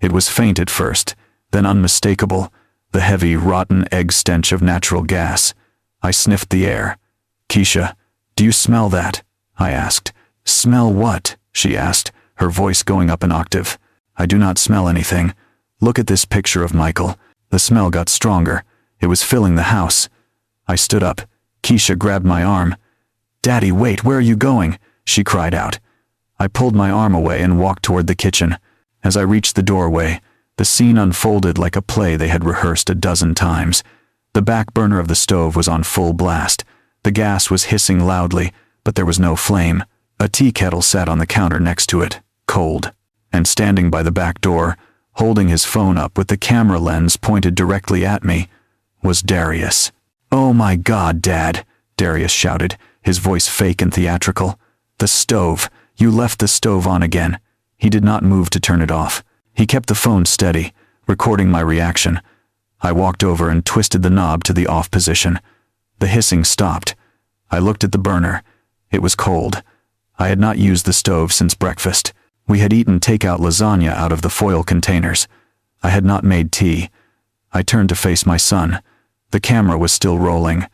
Speaker 1: It was faint at first, then unmistakable, the heavy, rotten egg stench of natural gas. I sniffed the air. Keisha, do you smell that? I asked. Smell what? She asked, her voice going up an octave. I do not smell anything. Look at this picture of Michael. The smell got stronger. It was filling the house. I stood up. Keisha grabbed my arm. "Daddy, wait, where are you going?" she cried out. I pulled my arm away and walked toward the kitchen. As I reached the doorway, the scene unfolded like a play they had rehearsed a dozen times. The back burner of the stove was on full blast. The gas was hissing loudly, but there was no flame. A tea kettle sat on the counter next to it, cold. And standing by the back door, holding his phone up with the camera lens pointed directly at me, was Darius. "Oh my God, Dad," Darius shouted, his voice fake and theatrical. "The stove. You left the stove on again." He did not move to turn it off. He kept the phone steady, recording my reaction. I walked over and twisted the knob to the off position. The hissing stopped. I looked at the burner. It was cold. I had not used the stove since breakfast. We had eaten takeout lasagna out of the foil containers. I had not made tea. I turned to face my son. The camera was still rolling.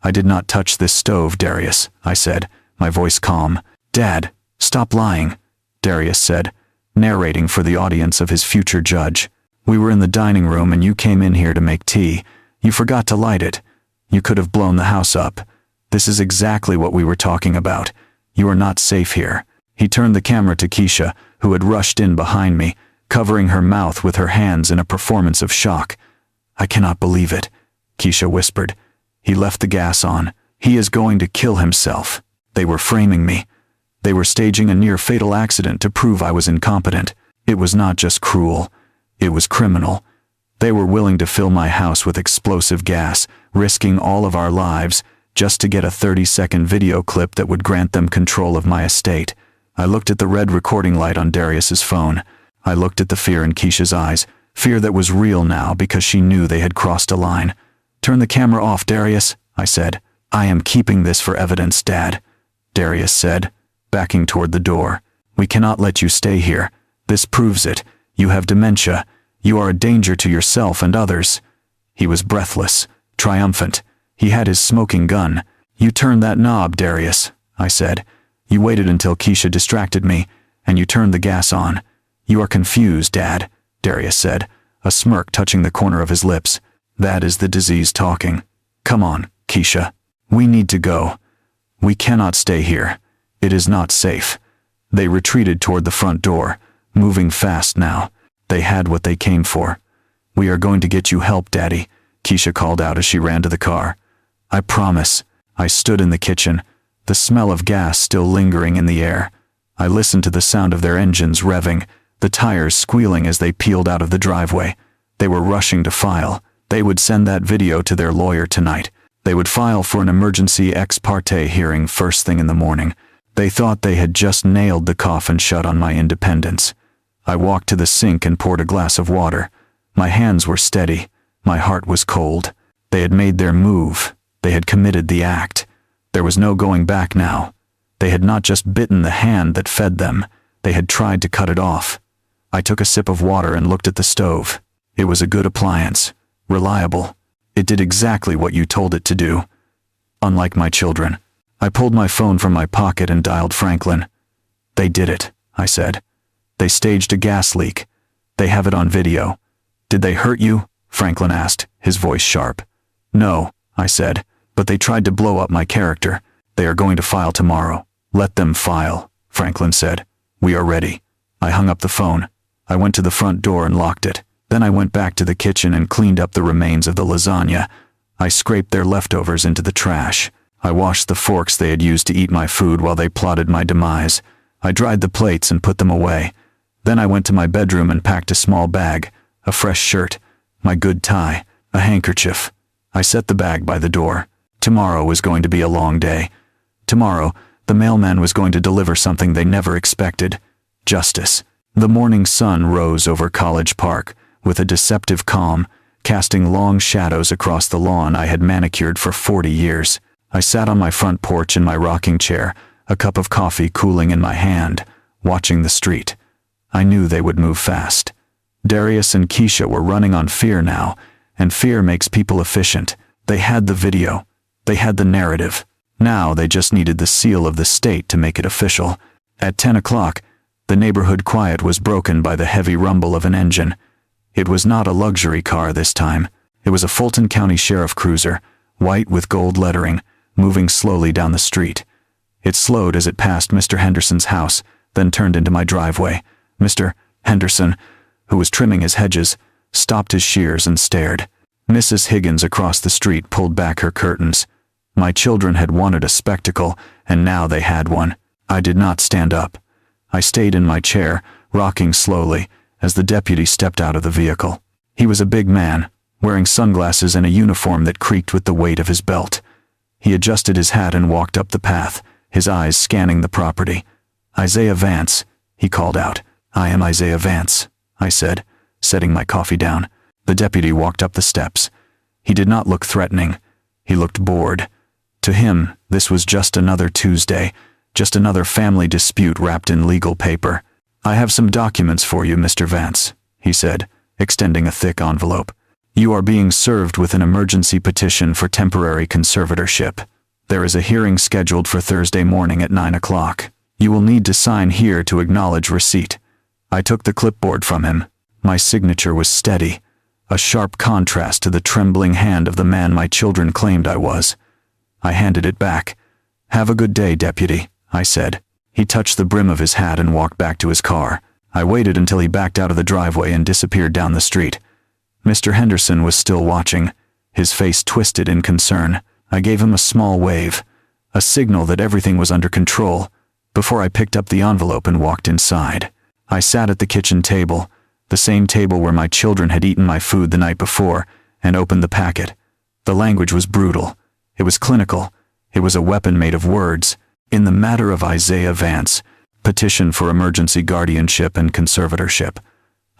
Speaker 1: "I did not touch this stove, Darius," I said, my voice calm. "Dad, stop lying," Darius said, narrating for the audience of his future judge. "We were in the dining room and you came in here to make tea. You forgot to light it. You could have blown the house up. This is exactly what we were talking about. You are not safe here." He turned the camera to Keisha, who had rushed in behind me, covering her mouth with her hands in a performance of shock. "I cannot believe it," Keisha whispered. "He left the gas on. He is going to kill himself." They were framing me. They were staging a near-fatal accident to prove I was incompetent. It was not just cruel. It was criminal. They were willing to fill my house with explosive gas, risking all of our lives, just to get a 30-second video clip that would grant them control of my estate. I looked at the red recording light on Darius's phone. I looked at the fear in Keisha's eyes, fear that was real now because she knew they had crossed a line. "Turn the camera off, Darius," I said. "I am keeping this for evidence, Dad," Darius said, backing toward the door. "We cannot let you stay here. This proves it. You have dementia. You are a danger to yourself and others." He was breathless, triumphant. He had his smoking gun. "You turned that knob, Darius," I said. "You waited until Keisha distracted me, and you turned the gas on." "You are confused, Dad," Darius said, a smirk touching the corner of his lips. "That is the disease talking. Come on, Keisha. We need to go. We cannot stay here. It is not safe." They retreated toward the front door, moving fast now. They had what they came for. "We are going to get you help, Daddy," Keisha called out as she ran to the car. "I promise." I stood in the kitchen, the smell of gas still lingering in the air. I listened to the sound of their engines revving, the tires squealing as they peeled out of the driveway. They were rushing to file. They would send that video to their lawyer tonight. They would file for an emergency ex parte hearing first thing in the morning. They thought they had just nailed the coffin shut on my independence. I walked to the sink and poured a glass of water. My hands were steady. My heart was cold. They had made their move. They had committed the act. There was no going back now. They had not just bitten the hand that fed them. They had tried to cut it off. I took a sip of water and looked at the stove. It was a good appliance. Reliable. It did exactly what you told it to do. Unlike my children. I pulled my phone from my pocket and dialed Franklin. "They did it," I said. "They staged a gas leak. They have it on video." "Did they hurt you?" Franklin asked, his voice sharp. "No," I said, "but they tried to blow up my character. They are going to file tomorrow." "Let them file," Franklin said. "We are ready." I hung up the phone. I went to the front door and locked it. Then I went back to the kitchen and cleaned up the remains of the lasagna. I scraped their leftovers into the trash. I washed the forks they had used to eat my food while they plotted my demise. I dried the plates and put them away. Then I went to my bedroom and packed a small bag, a fresh shirt, my good tie, a handkerchief. I set the bag by the door. Tomorrow was going to be a long day. Tomorrow, the mailman was going to deliver something they never expected. Justice. The morning sun rose over College Park, with a deceptive calm, casting long shadows across the lawn I had manicured for 40 years. I sat on my front porch in my rocking chair, a cup of coffee cooling in my hand, watching the street. I knew they would move fast. Darius and Keisha were running on fear now, and fear makes people efficient. They had the video. They had the narrative. Now they just needed the seal of the state to make it official. At 10 o'clock, the neighborhood quiet was broken by the heavy rumble of an engine. It was not a luxury car this time. It was a Fulton County Sheriff cruiser, white with gold lettering, moving slowly down the street. It slowed as it passed Mr. Henderson's house, then turned into my driveway. Mr. Henderson, who was trimming his hedges, stopped his shears and stared. Mrs. Higgins across the street pulled back her curtains. My children had wanted a spectacle, and now they had one. I did not stand up. I stayed in my chair, rocking slowly, as the deputy stepped out of the vehicle. He was a big man, wearing sunglasses and a uniform that creaked with the weight of his belt. He adjusted his hat and walked up the path, his eyes scanning the property. "Isaiah Vance," he called out. "I am Isaiah Vance," I said, setting my coffee down. The deputy walked up the steps. He did not look threatening. He looked bored. To him, this was just another Tuesday, just another family dispute wrapped in legal paper. "I have some documents for you, Mr. Vance," he said, extending a thick envelope. "You are being served with an emergency petition for temporary conservatorship. There is a hearing scheduled for Thursday morning at 9 o'clock. You will need to sign here to acknowledge receipt." I took the clipboard from him. My signature was steady, a sharp contrast to the trembling hand of the man my children claimed I was. I handed it back. "Have a good day, deputy," I said. He touched the brim of his hat and walked back to his car. I waited until he backed out of the driveway and disappeared down the street. Mr. Henderson was still watching, his face twisted in concern. I gave him a small wave, a signal that everything was under control, before I picked up the envelope and walked inside. I sat at the kitchen table, the same table where my children had eaten my food the night before, and opened the packet. The language was brutal. It was clinical. It was a weapon made of words. In the matter of Isaiah Vance, petition for emergency guardianship and conservatorship.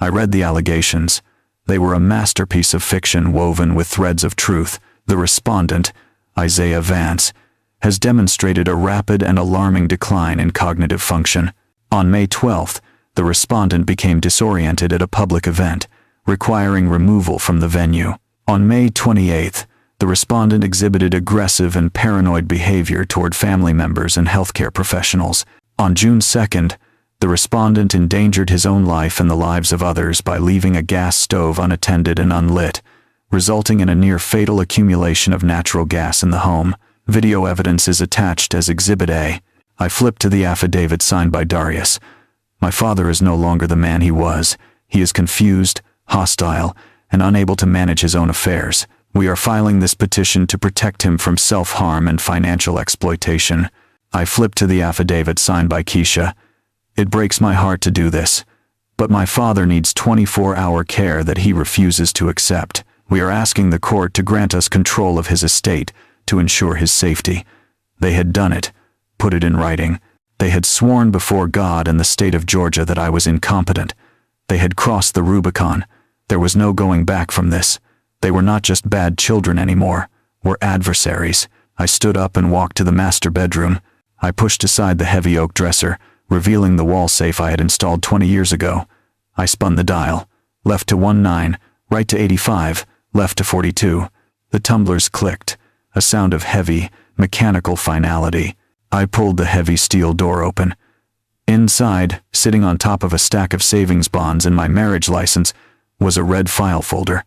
Speaker 1: I read the allegations. They were a masterpiece of fiction woven with threads of truth. The respondent, Isaiah Vance, has demonstrated a rapid and alarming decline in cognitive function. On May 12th, the respondent became disoriented at a public event, requiring removal from the venue. On May 28th, the respondent exhibited aggressive and paranoid behavior toward family members and healthcare professionals. On June 2nd, the respondent endangered his own life and the lives of others by leaving a gas stove unattended and unlit, resulting in a near-fatal accumulation of natural gas in the home. Video evidence is attached as Exhibit A. I flipped to the affidavit signed by Darius. My father is no longer the man he was. He is confused, hostile, and unable to manage his own affairs. We are filing this petition to protect him from self-harm and financial exploitation. I flipped to the affidavit signed by Keisha. It breaks my heart to do this, but my father needs 24-hour care that he refuses to accept. We are asking the court to grant us control of his estate to ensure his safety. They had done it, put it in writing. They had sworn before God and the state of Georgia that I was incompetent. They had crossed the Rubicon. There was no going back from this. They were not just bad children anymore, were adversaries. I stood up and walked to the master bedroom. I pushed aside the heavy oak dresser, revealing the wall safe I had installed 20 years ago. I spun the dial, left to 19, right to 85, left to 42. The tumblers clicked, a sound of heavy, mechanical finality. I pulled the heavy steel door open. Inside, sitting on top of a stack of savings bonds and my marriage license, was a red file folder.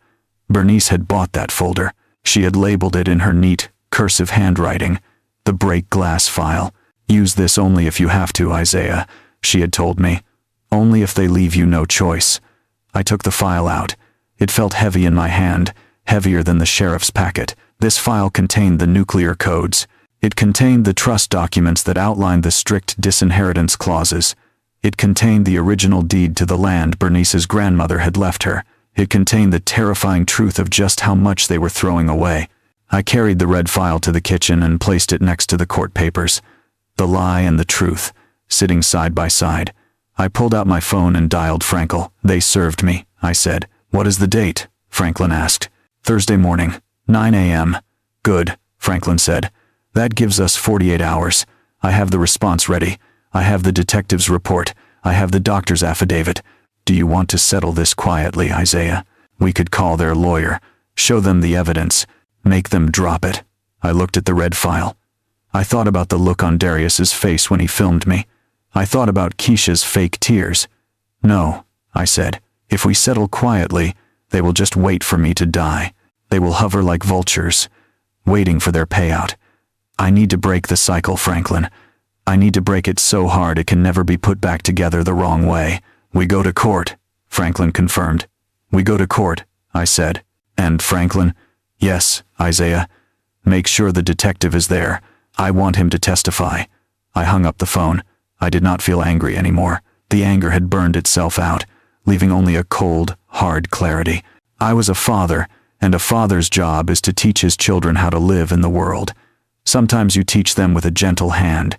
Speaker 1: Bernice had bought that folder. She had labeled it in her neat, cursive handwriting, the break glass file. "Use this only if you have to, Isaiah," she had told me. "Only if they leave you no choice." I took the file out. It felt heavy in my hand, heavier than the sheriff's packet. This file contained the nuclear codes. It contained the trust documents that outlined the strict disinheritance clauses. It contained the original deed to the land Bernice's grandmother had left her. It contained the terrifying truth of just how much they were throwing away. I carried the red file to the kitchen and placed it next to the court papers. The lie and the truth, sitting side by side. I pulled out my phone and dialed Frankel. "They served me," I said. "What is the date?" Franklin asked. "Thursday morning, 9 a.m. "Good," Franklin said. "That gives us 48 hours. I have the response ready. I have the detective's report. I have the doctor's affidavit. Do you want to settle this quietly, Isaiah? We could call their lawyer, show them the evidence, make them drop it." I looked at the red file. I thought about the look on Darius's face when he filmed me. I thought about Keisha's fake tears. "No," I said. "If we settle quietly, they will just wait for me to die. They will hover like vultures. waiting for their payout. I need to break the cycle, Franklin. I need to break it so hard it can never be put back together the wrong way. We go to court, Franklin confirmed. We go to court, I said. And Franklin? Yes, Isaiah. Make sure the detective is there. I want him to testify. I hung up the phone. I did not feel angry anymore. The anger had burned itself out, leaving only a cold, hard clarity. I was a father, and a father's job is to teach his children how to live in the world. Sometimes you teach them with a gentle hand.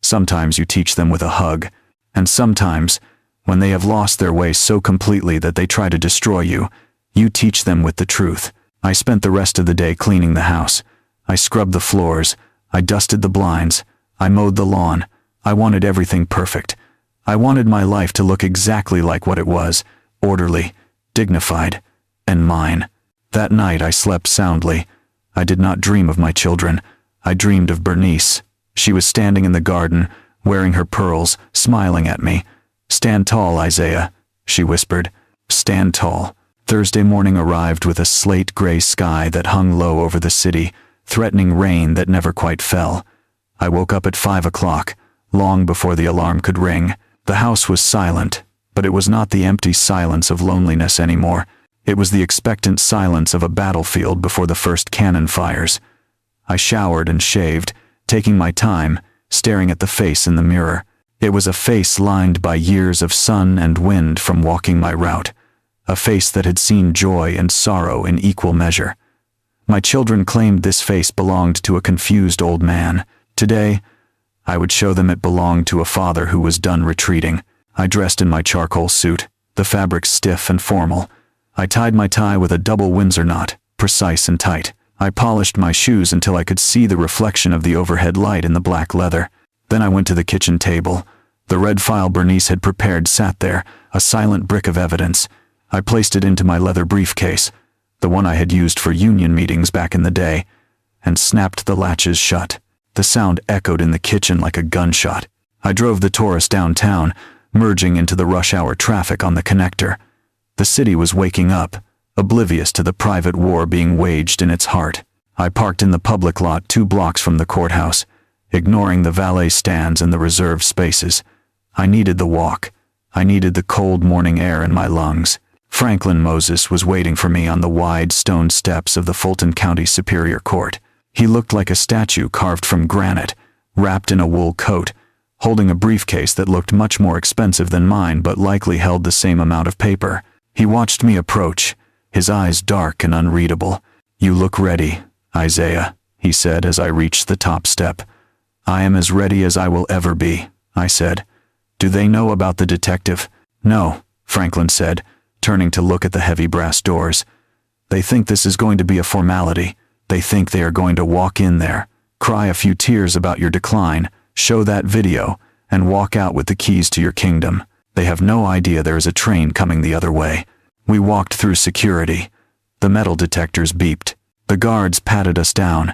Speaker 1: Sometimes you teach them with a hug. And sometimes, when they have lost their way so completely that they try to destroy you, you teach them with the truth. I spent the rest of the day cleaning the house. I scrubbed the floors. I dusted the blinds. I mowed the lawn. I wanted everything perfect. I wanted my life to look exactly like what it was, orderly, dignified, and mine. That night I slept soundly. I did not dream of my children. I dreamed of Bernice. She was standing in the garden, wearing her pearls, smiling at me. "Stand tall, Isaiah," she whispered. "Stand tall." Thursday morning arrived with a slate-gray sky that hung low over the city, threatening rain that never quite fell. I woke up at 5 o'clock, long before the alarm could ring. The house was silent, but it was not the empty silence of loneliness anymore. It was the expectant silence of a battlefield before the first cannon fires. I showered and shaved, taking my time, staring at the face in the mirror. It was a face lined by years of sun and wind from walking my route, a face that had seen joy and sorrow in equal measure. My children claimed this face belonged to a confused old man. Today, I would show them it belonged to a father who was done retreating. I dressed in my charcoal suit, the fabric stiff and formal. I tied my tie with a double Windsor knot, precise and tight. I polished my shoes until I could see the reflection of the overhead light in the black leather. Then I went to the kitchen table. The red file Bernice had prepared sat there, a silent brick of evidence. I placed it into my leather briefcase, the one I had used for union meetings back in the day, and snapped the latches shut. The sound echoed in the kitchen like a gunshot. I drove the Taurus downtown, merging into the rush-hour traffic on the connector. The city was waking up, oblivious to the private war being waged in its heart. I parked in the public lot 2 blocks from the courthouse, ignoring the valet stands and the reserved spaces. I needed the walk. I needed the cold morning air in my lungs. Franklin Moses was waiting for me on the wide stone steps of the Fulton County Superior Court. He looked like a statue carved from granite, wrapped in a wool coat, holding a briefcase that looked much more expensive than mine but likely held the same amount of paper. He watched me approach, his eyes dark and unreadable. "You look ready, Isaiah," he said as I reached the top step. "I am as ready as I will ever be," I said. "Do they know about the detective?" "No," Franklin said, turning to look at the heavy brass doors. "They think this is going to be a formality. They think they are going to walk in there, cry a few tears about your decline, show that video, and walk out with the keys to your kingdom. They have no idea there is a train coming the other way." We walked through security. The metal detectors beeped. The guards patted us down.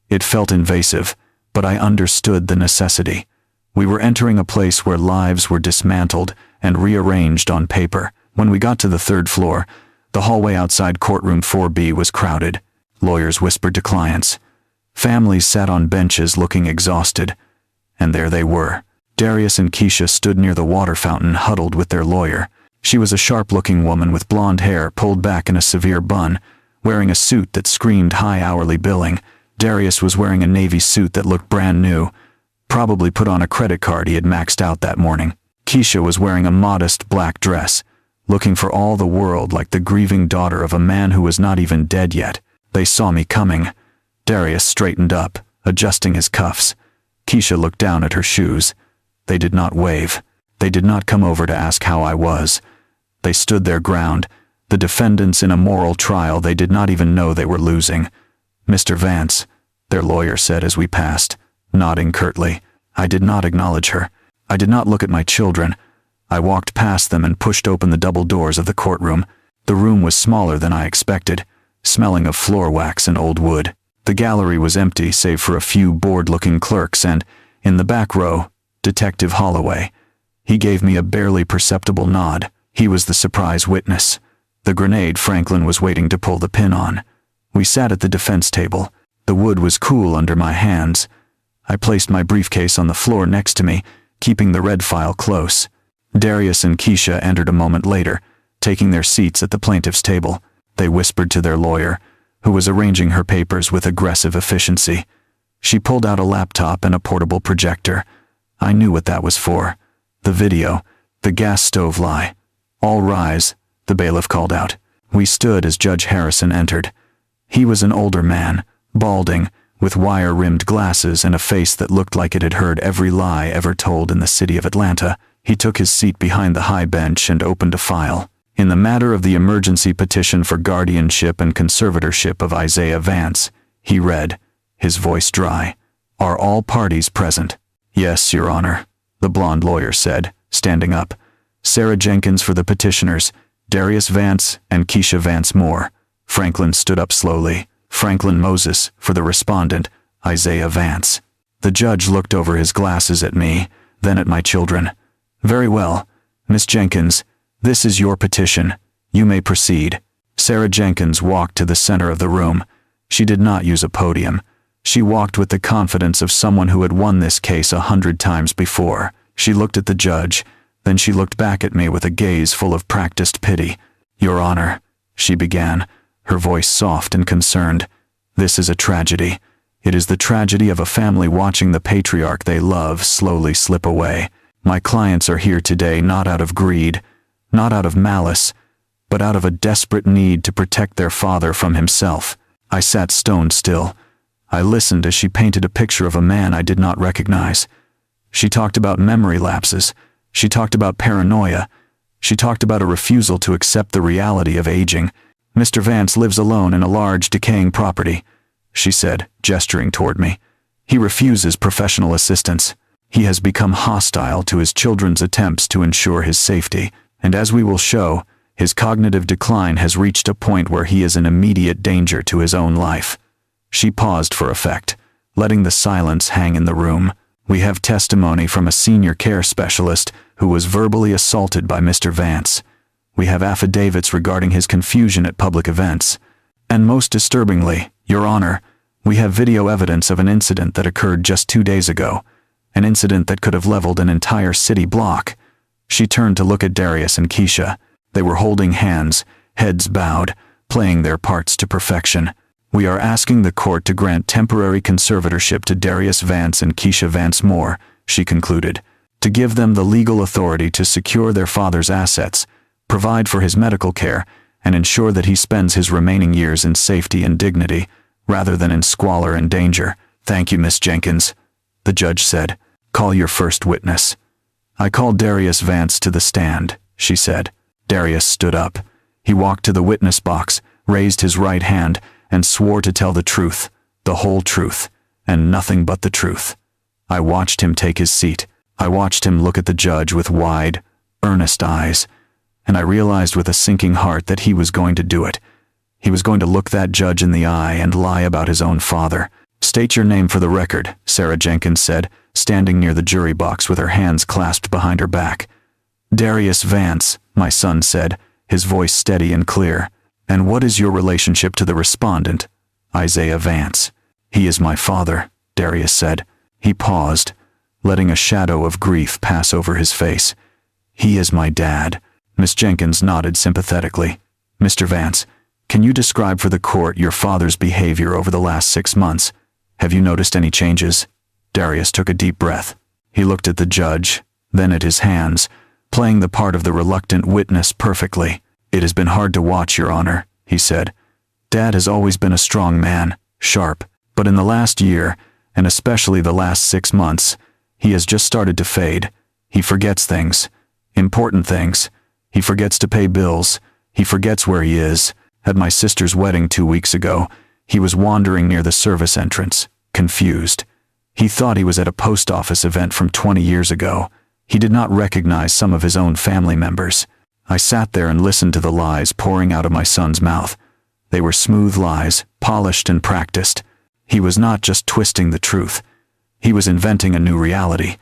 Speaker 1: It felt invasive, but I understood the necessity. We were entering a place where lives were dismantled and rearranged on paper. When we got to the 3rd floor, the hallway outside courtroom 4B was crowded. Lawyers whispered to clients. Families sat on benches looking exhausted. And there they were. Darius and Keisha stood near the water fountain huddled with their lawyer. She was a sharp-looking woman with blonde hair pulled back in a severe bun, wearing a suit that screamed high hourly billing. Darius was wearing a navy suit that looked brand new, probably put on a credit card he had maxed out that morning. Keisha was wearing a modest black dress, looking for all the world like the grieving daughter of a man who was not even dead yet. They saw me coming. Darius straightened up, adjusting his cuffs. Keisha looked down at her shoes. They did not wave. They did not come over to ask how I was. They stood their ground, the defendants in a moral trial they did not even know they were losing. "Mr. Vance," their lawyer said as we passed, nodding curtly. I did not acknowledge her. I did not look at my children. I walked past them and pushed open the double doors of the courtroom. The room was smaller than I expected, smelling of floor wax and old wood. The gallery was empty save for a few bored-looking clerks and, in the back row, Detective Holloway. He gave me a barely perceptible nod. He was the surprise witness. The grenade Franklin was waiting to pull the pin on. We sat at the defense table. The wood was cool under my hands. I placed my briefcase on the floor next to me, keeping the red file close. Darius and Keisha entered a moment later, taking their seats at the plaintiff's table. They whispered to their lawyer, who was arranging her papers with aggressive efficiency. She pulled out a laptop and a portable projector. I knew what that was for. The video, the gas stove lie. "All rise," the bailiff called out. We stood as Judge Harrison entered. He was an older man, balding, with wire-rimmed glasses and a face that looked like it had heard every lie ever told in the city of Atlanta. He took his seat behind the high bench and opened a file. In the matter of the emergency petition for guardianship and conservatorship of Isaiah Vance, he read, his voice dry. "Are all parties present?" "Yes, Your Honor," the blonde lawyer said, standing up. "Sarah Jenkins for the petitioners, Darius Vance and Keisha Vance Moore." Franklin stood up slowly. "Franklin Moses for the respondent, Isaiah Vance." The judge looked over his glasses at me, then at my children. "Very well, Miss Jenkins, this is your petition. You may proceed." Sarah Jenkins walked to the center of the room. She did not use a podium. She walked with the confidence of someone who had won this case 100 times before. She looked at the judge, then she looked back at me with a gaze full of practiced pity. "Your Honor," she began, her voice soft and concerned. "This is a tragedy. It is the tragedy of a family watching the patriarch they love slowly slip away. My clients are here today not out of greed, not out of malice, but out of a desperate need to protect their father from himself." I sat stone still. I listened as she painted a picture of a man I did not recognize. She talked about memory lapses. She talked about paranoia. She talked about a refusal to accept the reality of aging. "Mr. Vance lives alone in a large, decaying property," she said, gesturing toward me. "He refuses professional assistance. He has become hostile to his children's attempts to ensure his safety, and as we will show, his cognitive decline has reached a point where he is in immediate danger to his own life." She paused for effect, letting the silence hang in the room. "We have testimony from a senior care specialist who was verbally assaulted by Mr. Vance. We have affidavits regarding his confusion at public events. And most disturbingly, Your Honor, we have video evidence of an incident that occurred just 2 days ago, an incident that could have leveled an entire city block." She turned to look at Darius and Keisha. They were holding hands, heads bowed, playing their parts to perfection. "We are asking the court to grant temporary conservatorship to Darius Vance and Keisha Vance Moore," she concluded, "to give them the legal authority to secure their father's assets, provide for his medical care, and ensure that he spends his remaining years in safety and dignity, rather than in squalor and danger." "Thank you, Miss Jenkins," the judge said. "Call your first witness." "I call Darius Vance to the stand," she said. Darius stood up. He walked to the witness box, raised his right hand, and swore to tell the truth, the whole truth, and nothing but the truth. I watched him take his seat. I watched him look at the judge with wide, earnest eyes, and I realized with a sinking heart that he was going to do it. He was going to look that judge in the eye and lie about his own father. "State your name for the record," Sarah Jenkins said, standing near the jury box with her hands clasped behind her back. "Darius Vance," my son said, his voice steady and clear. "And what is your relationship to the respondent, Isaiah Vance?" "He is my father," Darius said. He paused, letting a shadow of grief pass over his face. "He is my dad." Miss Jenkins nodded sympathetically. "Mr. Vance, can you describe for the court your father's behavior over the last 6 months? Have you noticed any changes?" Darius took a deep breath. He looked at the judge, then at his hands, playing the part of the reluctant witness perfectly. "It has been hard to watch, Your Honor," he said. "Dad has always been a strong man, sharp, but in the last year, and especially the last 6 months, he has just started to fade. He forgets things, important things. He forgets to pay bills. He forgets where he is. At my sister's wedding 2 weeks ago, he was wandering near the service entrance, confused. He thought he was at a post office event from 20 years ago. He did not recognize some of his own family members. I sat there and listened to the lies pouring out of my son's mouth. They were smooth lies, polished and practiced. He was not just twisting the truth. He was inventing a new reality.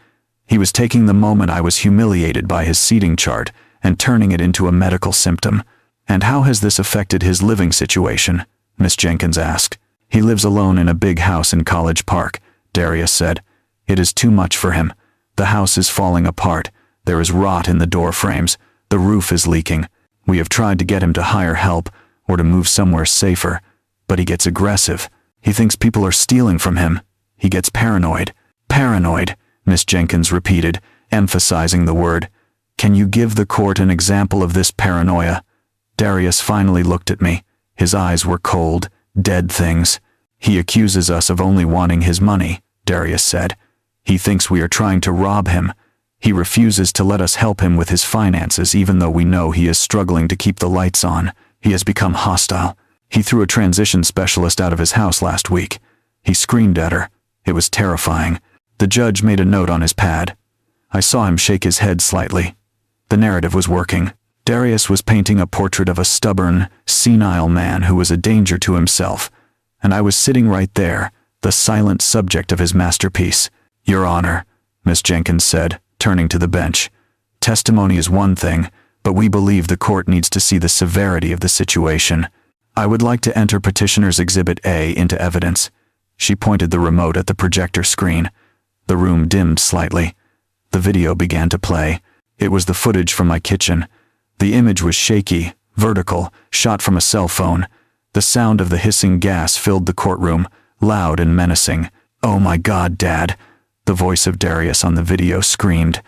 Speaker 1: He was taking the moment I was humiliated by his seating chart and turning it into a medical symptom. "And how has this affected his living situation?" Miss Jenkins asked. He lives alone in a big house in College Park, Darius said. It is too much for him. The house is falling apart. There is rot in the door frames. The roof is leaking. We have tried to get him to hire help or to move somewhere safer, but he gets aggressive. He thinks people are stealing from him. He gets paranoid. Paranoid, Miss Jenkins repeated, emphasizing the word. Can you give the court an example of this paranoia? Darius finally looked at me. His eyes were cold, dead things. He accuses us of only wanting his money, Darius said. He thinks we are trying to rob him. He refuses to let us help him with his finances even though we know he is struggling to keep the lights on. He has become hostile. He threw a transition specialist out of his house last week. He screamed at her. It was terrifying. The judge made a note on his pad. I saw him shake his head slightly. The narrative was working. Darius was painting a portrait of a stubborn, senile man who was a danger to himself. And I was sitting right there, the silent subject of his masterpiece. Your Honor, Miss Jenkins said, turning to the bench. Testimony is one thing, but we believe the court needs to see the severity of the situation. I would like to enter Petitioner's Exhibit A into evidence. She pointed the remote at the projector screen. The room dimmed slightly. The video began to play. It was the footage from my kitchen. The image was shaky, vertical, shot from a cell phone. The sound of the hissing gas filled the courtroom, loud and menacing. Oh my God, Dad, the voice of Darius on the video screamed.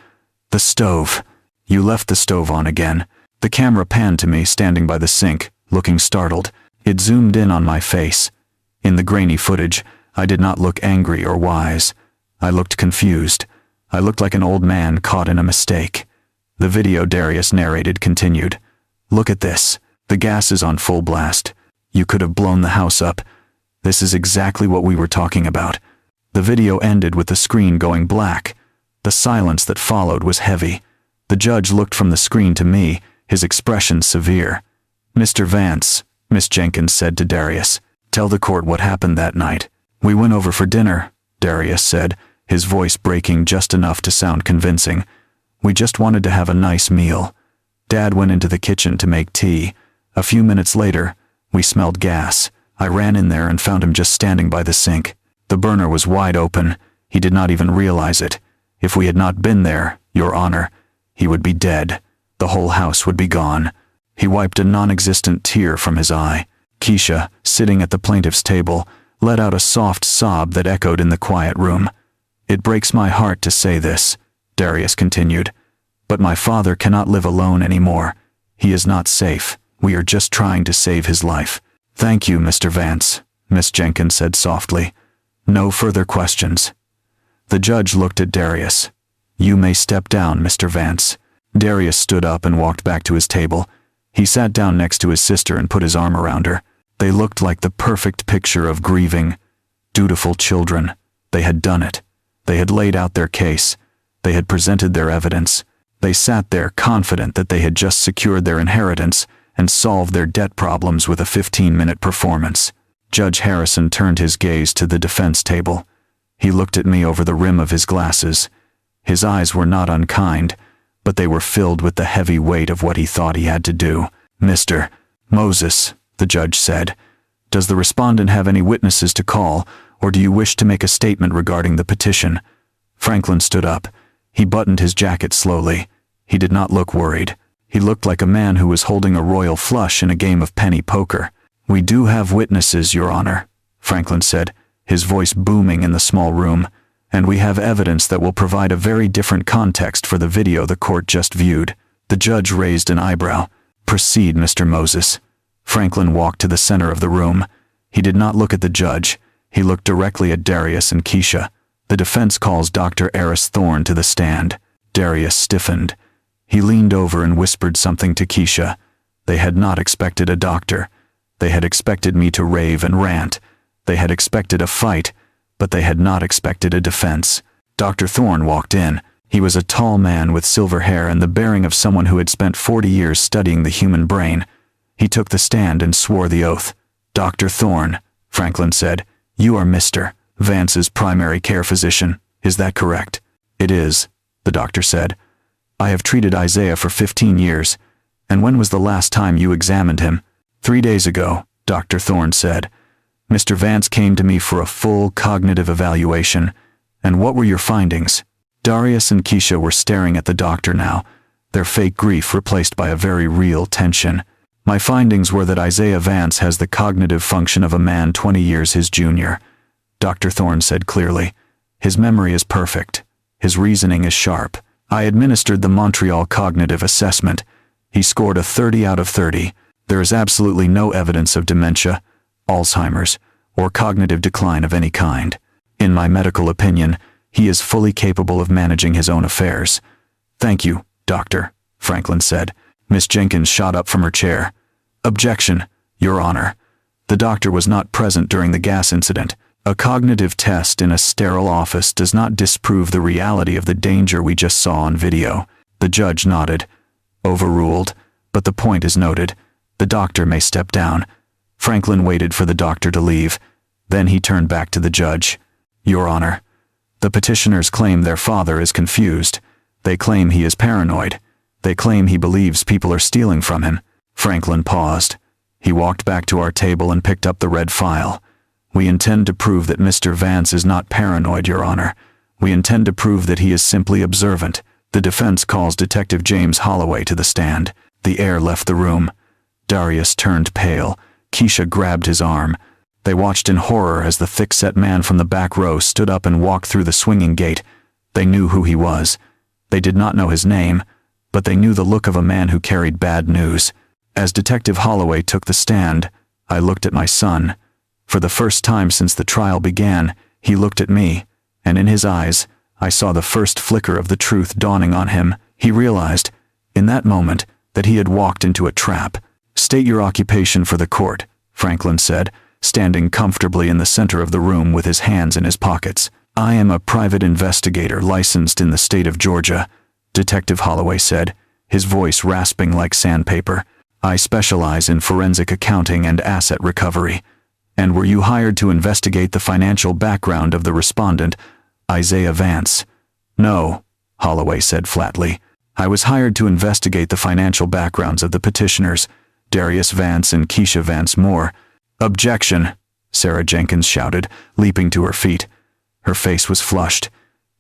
Speaker 1: The stove. You left the stove on again. The camera panned to me standing by the sink, looking startled. It zoomed in on my face. In the grainy footage, I did not look angry or wise. I looked confused. I looked like an old man caught in a mistake. The video Darius narrated continued. Look at this. The gas is on full blast. You could have blown the house up. This is exactly what we were talking about. The video ended with the screen going black. The silence that followed was heavy. The judge looked from the screen to me, his expression severe. Mr. Vance, Miss Jenkins said to Darius, tell the court what happened that night. We went over for dinner, Darius said, his voice breaking just enough to sound convincing. We just wanted to have a nice meal. Dad went into the kitchen to make tea. A few minutes later, we smelled gas. I ran in there and found him just standing by the sink. The burner was wide open. He did not even realize it. If we had not been there, Your Honor, he would be dead. The whole house would be gone. He wiped a non-existent tear from his eye. Keisha, sitting at the plaintiff's table, let out a soft sob that echoed in the quiet room. It breaks my heart to say this, Darius continued, but my father cannot live alone anymore. He is not safe. We are just trying to save his life. Thank you, Mr. Vance, Miss Jenkins said softly. No further questions. The judge looked at Darius. You may step down, Mr. Vance. Darius stood up and walked back to his table. He sat down next to his sister and put his arm around her. They looked like the perfect picture of grieving, dutiful children. They had done it. They had laid out their case. They had presented their evidence. They sat there confident that they had just secured their inheritance and solved their debt problems with a 15-minute performance. Judge Harrison turned his gaze to the defense table. He looked at me over the rim of his glasses. His eyes were not unkind, but they were filled with the heavy weight of what he thought he had to do. Mr. Moses, the judge said, does the respondent have any witnesses to call, or do you wish to make a statement regarding the petition? Franklin stood up. He buttoned his jacket slowly. He did not look worried. He looked like a man who was holding a royal flush in a game of penny poker. We do have witnesses, Your Honor, Franklin said, his voice booming in the small room, and we have evidence that will provide a very different context for the video the court just viewed. The judge raised an eyebrow. Proceed, Mr. Moses. Franklin walked to the center of the room. He did not look at the judge. He looked directly at Darius and Keisha. The defense calls Dr. Eris Thorne to the stand. Darius stiffened. He leaned over and whispered something to Keisha. They had not expected a doctor. They had expected me to rave and rant. They had expected a fight, but they had not expected a defense. Dr. Thorne walked in. He was a tall man with silver hair and the bearing of someone who had spent 40 years studying the human brain. He took the stand and swore the oath. Dr. Thorne, Franklin said, you are Mr. Vance's primary care physician. Is that correct? It is, the doctor said. I have treated Isaiah for 15 years. And when was the last time you examined him? 3 days ago, Dr. Thorne said. Mr. Vance came to me for a full cognitive evaluation. And what were your findings? Darius and Keisha were staring at the doctor now, their fake grief replaced by a very real tension. My findings were that Isaiah Vance has the cognitive function of a man 20 years his junior, Dr. Thorne said clearly. His memory is perfect. His reasoning is sharp. I administered the Montreal Cognitive Assessment. He scored a 30 out of 30. There is absolutely no evidence of dementia, Alzheimer's, or cognitive decline of any kind. In my medical opinion, he is fully capable of managing his own affairs. Thank you, Doctor, Franklin said. Miss Jenkins shot up from her chair. Objection, Your Honor. The doctor was not present during the gas incident. A cognitive test in a sterile office does not disprove the reality of the danger we just saw on video. The judge nodded. Overruled, but the point is noted. The doctor may step down. Franklin waited for the doctor to leave. Then he turned back to the judge. Your Honor, the petitioners claim their father is confused. They claim he is paranoid. They claim he believes people are stealing from him. Franklin paused. He walked back to our table and picked up the red file. We intend to prove that Mr. Vance is not paranoid, Your Honor. We intend to prove that he is simply observant. The defense calls Detective James Holloway to the stand. The air left the room. Darius turned pale. Keisha grabbed his arm. They watched in horror as the thick-set man from the back row stood up and walked through the swinging gate. They knew who he was. They did not know his name, but they knew the look of a man who carried bad news. As Detective Holloway took the stand, I looked at my son. For the first time since the trial began, he looked at me, and in his eyes, I saw the first flicker of the truth dawning on him. He realized, in that moment, that he had walked into a trap. State your occupation for the court, Franklin said, standing comfortably in the center of the room with his hands in his pockets. I am a private investigator licensed in the state of Georgia, Detective Holloway said, his voice rasping like sandpaper. I specialize in forensic accounting and asset recovery. And were you hired to investigate the financial background of the respondent, Isaiah Vance? No, Holloway said flatly. I was hired to investigate the financial backgrounds of the petitioners, Darius Vance and Keisha Vance Moore. Objection, Sarah Jenkins shouted, leaping to her feet. Her face was flushed.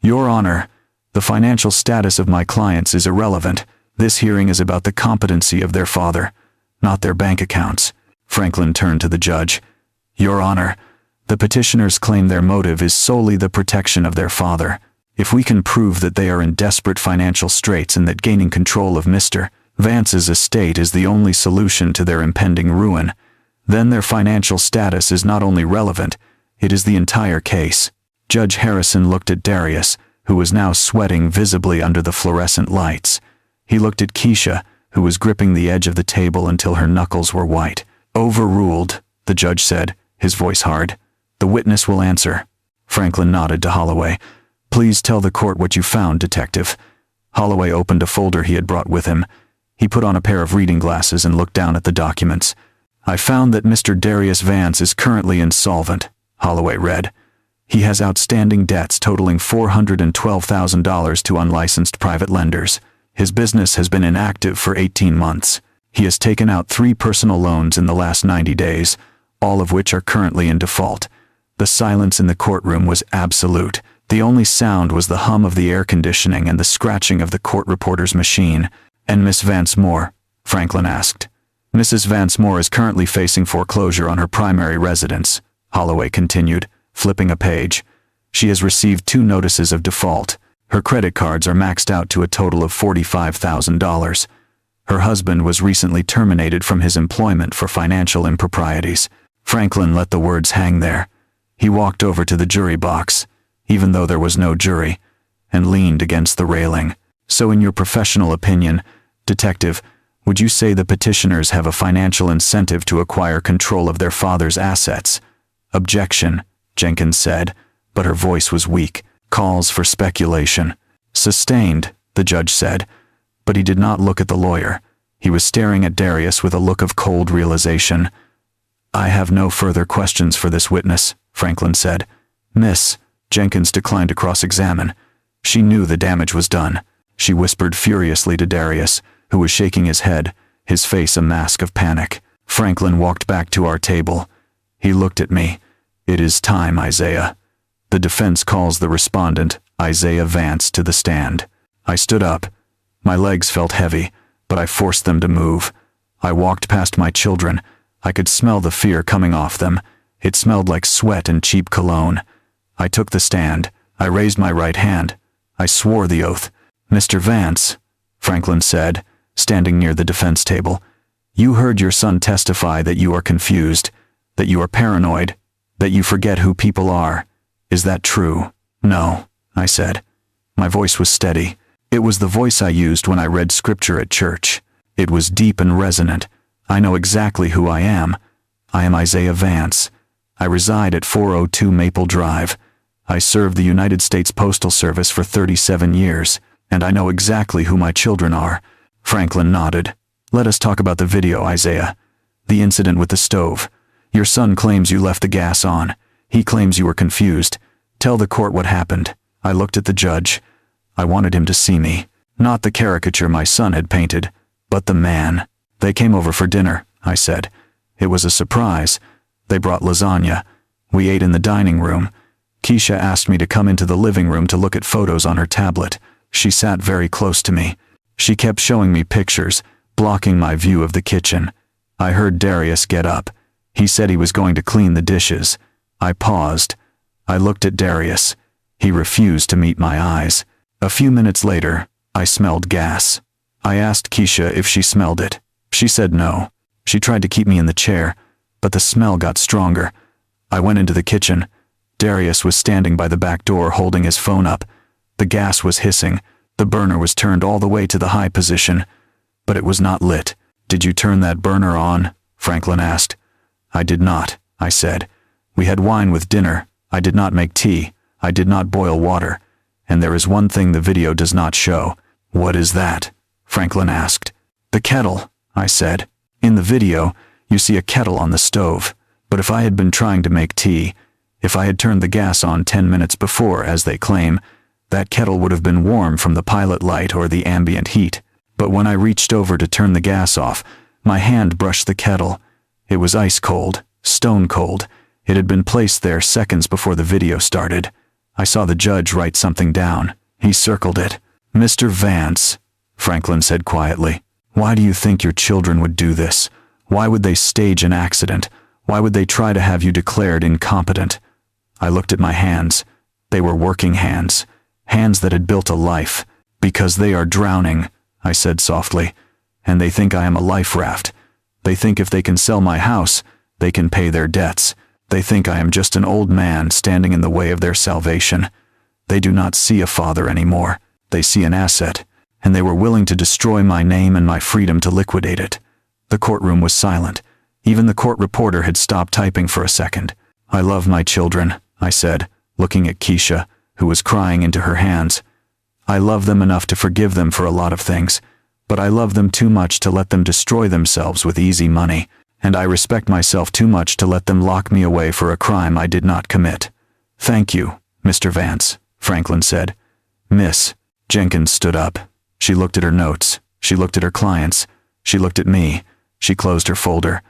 Speaker 1: Your Honor, the financial status of my clients is irrelevant. This hearing is about the competency of their father, not their bank accounts. Franklin turned to the judge. Your Honor, the petitioners claim their motive is solely the protection of their father. If we can prove that they are in desperate financial straits and that gaining control of Mr. Vance's estate is the only solution to their impending ruin, then their financial status is not only relevant, it is the entire case. Judge Harrison looked at Darius, who was now sweating visibly under the fluorescent lights. He looked at Keisha, who was gripping the edge of the table until her knuckles were white. Overruled, the judge said, his voice hard. The witness will answer. Franklin nodded to Holloway. Please tell the court what you found, Detective. Holloway opened a folder he had brought with him. He put on a pair of reading glasses and looked down at the documents. I found that Mr. Darius Vance is currently insolvent, Holloway read. He has outstanding debts totaling $412,000 to unlicensed private lenders. His business has been inactive for 18 months. He has taken out 3 personal loans in the last 90 days, all of which are currently in default. The silence in the courtroom was absolute. The only sound was the hum of the air conditioning and the scratching of the court reporter's machine. And Miss Vance Moore? Franklin asked. Mrs. Vance Moore is currently facing foreclosure on her primary residence, Holloway continued, flipping a page. She has received 2 notices of default. Her credit cards are maxed out to a total of $45,000. Her husband was recently terminated from his employment for financial improprieties. Franklin let the words hang there. He walked over to the jury box, even though there was no jury, and leaned against the railing. So in your professional opinion, Detective, would you say the petitioners have a financial incentive to acquire control of their father's assets? Objection, Jenkins said, but her voice was weak. Calls for speculation. Sustained, the judge said, but he did not look at the lawyer. He was staring at Darius with a look of cold realization. I have no further questions for this witness, Franklin said. Miss, Jenkins declined to cross-examine. She knew the damage was done. She whispered furiously to Darius, who was shaking his head, his face a mask of panic. Franklin walked back to our table. He looked at me. It is time, Isaiah. The defense calls the respondent, Isaiah Vance, to the stand. I stood up. My legs felt heavy, but I forced them to move. I walked past my children. I could smell the fear coming off them. It smelled like sweat and cheap cologne. I took the stand. I raised my right hand. I swore the oath. Mr. Vance, Franklin said, standing near the defense table, you heard your son testify that you are confused, that you are paranoid, that you forget who people are. Is that true? No, I said. My voice was steady. It was the voice I used when I read scripture at church. It was deep and resonant. I know exactly who I am. I am Isaiah Vance. I reside at 402 Maple Drive. I served the United States Postal Service for 37 years, and I know exactly who my children are. Franklin nodded. Let us talk about the video, Isaiah. The incident with the stove. Your son claims you left the gas on. He claims you were confused. Tell the court what happened. I looked at the judge. I wanted him to see me. Not the caricature my son had painted, but the man. They came over for dinner, I said. It was a surprise. They brought lasagna. We ate in the dining room. Keisha asked me to come into the living room to look at photos on her tablet. She sat very close to me. She kept showing me pictures, blocking my view of the kitchen. I heard Darius get up. He said he was going to clean the dishes. I paused. I looked at Darius. He refused to meet my eyes. A few minutes later, I smelled gas. I asked Keisha if she smelled it. She said no. She tried to keep me in the chair, but the smell got stronger. I went into the kitchen. Darius was standing by the back door holding his phone up. The gas was hissing. The burner was turned all the way to the high position, but it was not lit. Did you turn that burner on? Franklin asked. I did not, I said. We had wine with dinner. I did not make tea. I did not boil water. And there is one thing the video does not show. What is that? Franklin asked. The kettle, I said. In the video, you see a kettle on the stove. But if I had been trying to make tea, if I had turned the gas on 10 minutes before, as they claim, that kettle would have been warm from the pilot light or the ambient heat. But when I reached over to turn the gas off, my hand brushed the kettle. It was ice cold, stone cold. It had been placed there seconds before the video started. I saw the judge write something down. He circled it. Mr. Vance, Franklin said quietly, why do you think your children would do this? Why would they stage an accident? Why would they try to have you declared incompetent? I looked at my hands. They were working hands. Hands that had built a life. Because they are drowning, I said softly. And they think I am a life raft. They think if they can sell my house, they can pay their debts. They think I am just an old man standing in the way of their salvation. They do not see a father anymore. They see an asset. And they were willing to destroy my name and my freedom to liquidate it. The courtroom was silent. Even the court reporter had stopped typing for a second. I love my children, I said, looking at Keisha, who was crying into her hands. I love them enough to forgive them for a lot of things, but I love them too much to let them destroy themselves with easy money, and I respect myself too much to let them lock me away for a crime I did not commit. Thank you, Mr. Vance, Franklin said. Miss Jenkins stood up. She looked at her notes. She looked at her clients. She looked at me. She closed her folder.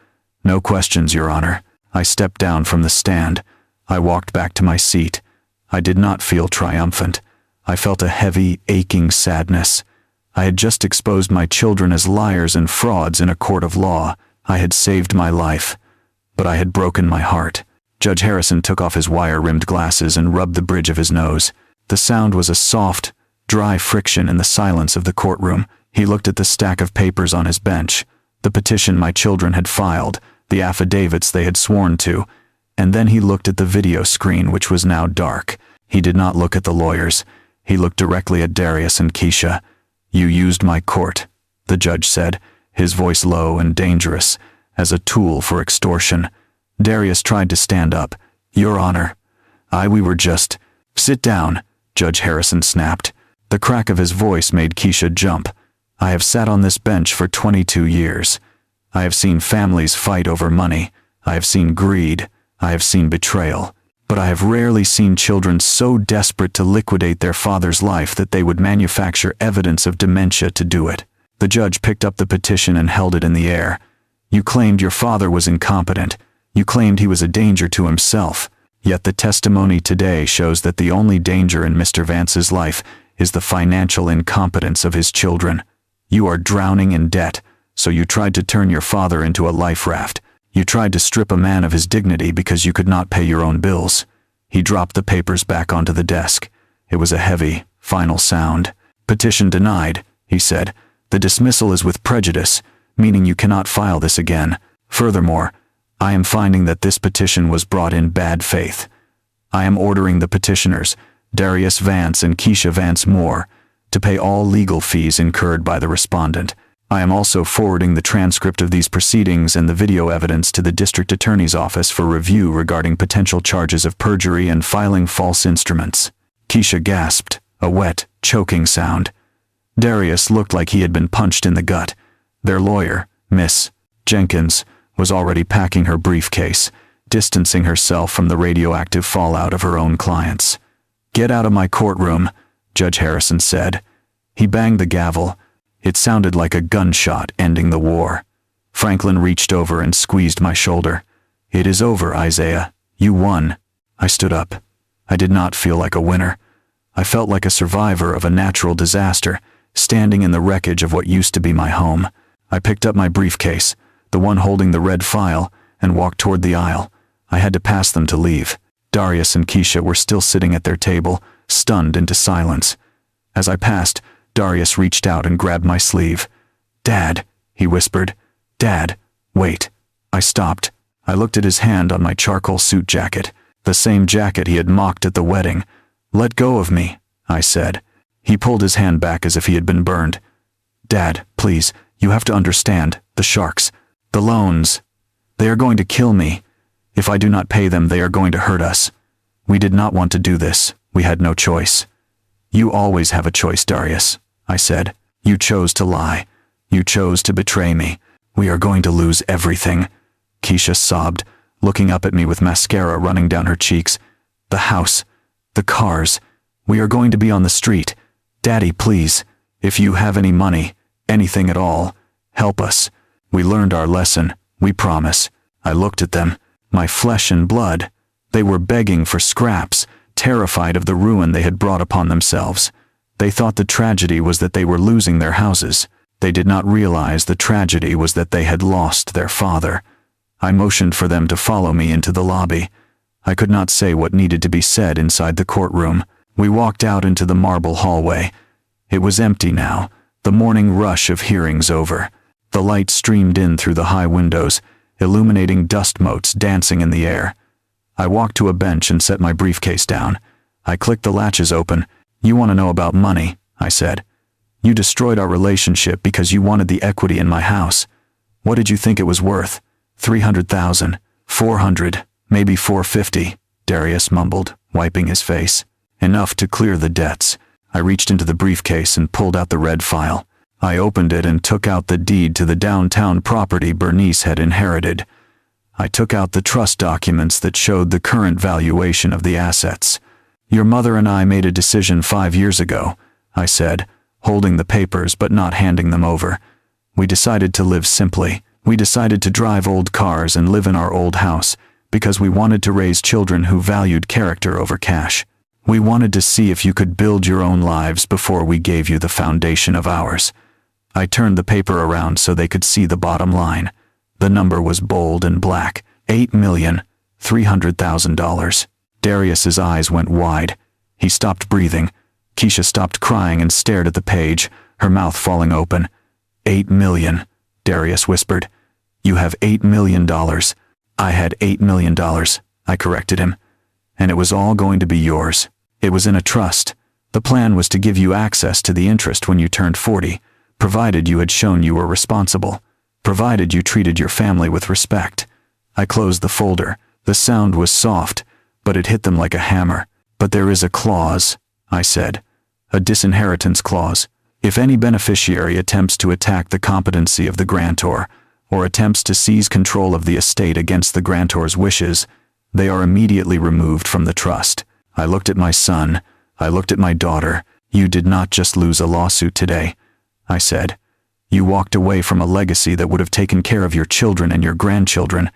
Speaker 1: No questions, Your Honor. I stepped down from the stand. I walked back to my seat. I did not feel triumphant. I felt a heavy, aching sadness. I had just exposed my children as liars and frauds in a court of law. I had saved my life. But I had broken my heart. Judge Harrison took off his wire-rimmed glasses and rubbed the bridge of his nose. The sound was a soft, dry friction in the silence of the courtroom. He looked at the stack of papers on his bench, the petition my children had filed, the affidavits they had sworn to, and then he looked at the video screen, which was now dark. He did not look at the lawyers. He looked directly at Darius and Keisha. You used my court, the judge said, his voice low and dangerous, as a tool for extortion. Darius tried to stand up. Your Honor. We were just... Sit down, Judge Harrison snapped. The crack of his voice made Keisha jump. I have sat on this bench for 22 years. I have seen families fight over money. I have seen greed. I have seen betrayal. But I have rarely seen children so desperate to liquidate their father's life that they would manufacture evidence of dementia to do it. The judge picked up the petition and held it in the air. You claimed your father was incompetent. You claimed he was a danger to himself, yet the testimony today shows that the only danger in Mr. Vance's life is the financial incompetence of his children. You are drowning in debt, so you tried to turn your father into a life raft. You tried to strip a man of his dignity because you could not pay your own bills. He dropped the papers back onto the desk. It was a heavy, final sound. Petition denied, he said. The dismissal is with prejudice, meaning you cannot file this again. Furthermore, I am finding that this petition was brought in bad faith. I am ordering the petitioners, Darius Vance and Keisha Vance Moore, to pay all legal fees incurred by the respondent. I am also forwarding the transcript of these proceedings and the video evidence to the district attorney's office for review regarding potential charges of perjury and filing false instruments. Keisha gasped, a wet, choking sound. Darius looked like he had been punched in the gut. Their lawyer, Miss Jenkins, was already packing her briefcase, distancing herself from the radioactive fallout of her own clients. "Get out of my courtroom," Judge Harrison said. He banged the gavel. It sounded like a gunshot ending the war. Franklin reached over and squeezed my shoulder. "It is over, Isaiah. You won." I stood up. I did not feel like a winner. I felt like a survivor of a natural disaster, standing in the wreckage of what used to be my home. I picked up my briefcase, the one holding the red file, and walked toward the aisle. I had to pass them to leave. Darius and Keisha were still sitting at their table, stunned into silence. As I passed, Darius reached out and grabbed my sleeve. "Dad," he whispered. "Dad, wait." I stopped. I looked at his hand on my charcoal suit jacket, the same jacket he had mocked at the wedding. "Let go of me," I said. He pulled his hand back as if he had been burned. "Dad, please, you have to understand, the sharks, the loans. They are going to kill me. If I do not pay them, they are going to hurt us. We did not want to do this. We had no choice." "You always have a choice, Darius," I said. "You chose to lie. You chose to betray me. We are going to lose everything." Keisha sobbed, looking up at me with mascara running down her cheeks. "The house, the cars. We are going to be on the street. Daddy, please, if you have any money, anything at all, help us. We learned our lesson, we promise." I looked at them, my flesh and blood. They were begging for scraps, terrified of the ruin they had brought upon themselves. They thought the tragedy was that they were losing their houses. They did not realize the tragedy was that they had lost their father. I motioned for them to follow me into the lobby. I could not say what needed to be said inside the courtroom. We walked out into the marble hallway. It was empty now, the morning rush of hearings over. The light streamed in through the high windows, illuminating dust motes dancing in the air. I walked to a bench and set my briefcase down. I clicked the latches open. "You want to know about money," I said. "You destroyed our relationship because you wanted the equity in my house. What did you think it was worth? 300,000, 400, maybe 450, Darius mumbled, wiping his face. "Enough to clear the debts." I reached into the briefcase and pulled out the red file. I opened it and took out the deed to the downtown property Bernice had inherited. I took out the trust documents that showed the current valuation of the assets. "Your mother and I made a decision 5 years ago," I said, holding the papers but not handing them over. "We decided to live simply. We decided to drive old cars and live in our old house because we wanted to raise children who valued character over cash. We wanted to see if you could build your own lives before we gave you the foundation of ours." I turned the paper around so they could see the bottom line. The number was bold and black, $8,300,000. Darius's eyes went wide. He stopped breathing. Keisha stopped crying and stared at the page, her mouth falling open. $8 million, Darius whispered. "You have $8 million. I had $8 million, I corrected him. And it was all going to be yours. It was in a trust. The plan was to give you access to the interest when you turned 40, provided you had shown you were responsible, provided you treated your family with respect." I closed the folder. The sound was soft, but it hit them like a hammer. "But there is a clause," I said. "A disinheritance clause. If any beneficiary attempts to attack the competency of the grantor, or attempts to seize control of the estate against the grantor's wishes, they are immediately removed from the trust." I looked at my son. I looked at my daughter. "You did not just lose a lawsuit today," I said. "You walked away from a legacy that would have taken care of your children and your grandchildren.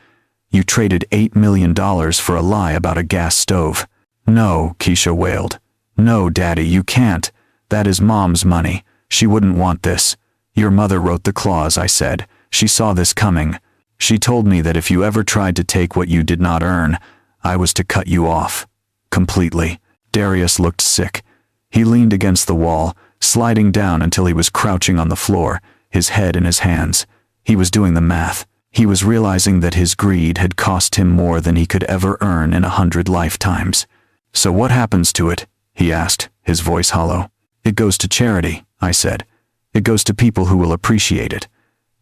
Speaker 1: You traded $8 million for a lie about a gas stove. No, Keisha wailed. No, Daddy, you can't. That is Mom's money. She wouldn't want this. Your mother wrote the clause, I said. She saw this coming. She told me that if you ever tried to take what you did not earn, I was to cut you off. Completely. Darius looked sick. He leaned against the wall, sliding down until he was crouching on the floor, his head in his hands. He was doing the math. He was realizing that his greed had cost him more than he could ever earn in 100 lifetimes. So what happens to it? He asked, his voice hollow. It goes to charity, I said. It goes to people who will appreciate it.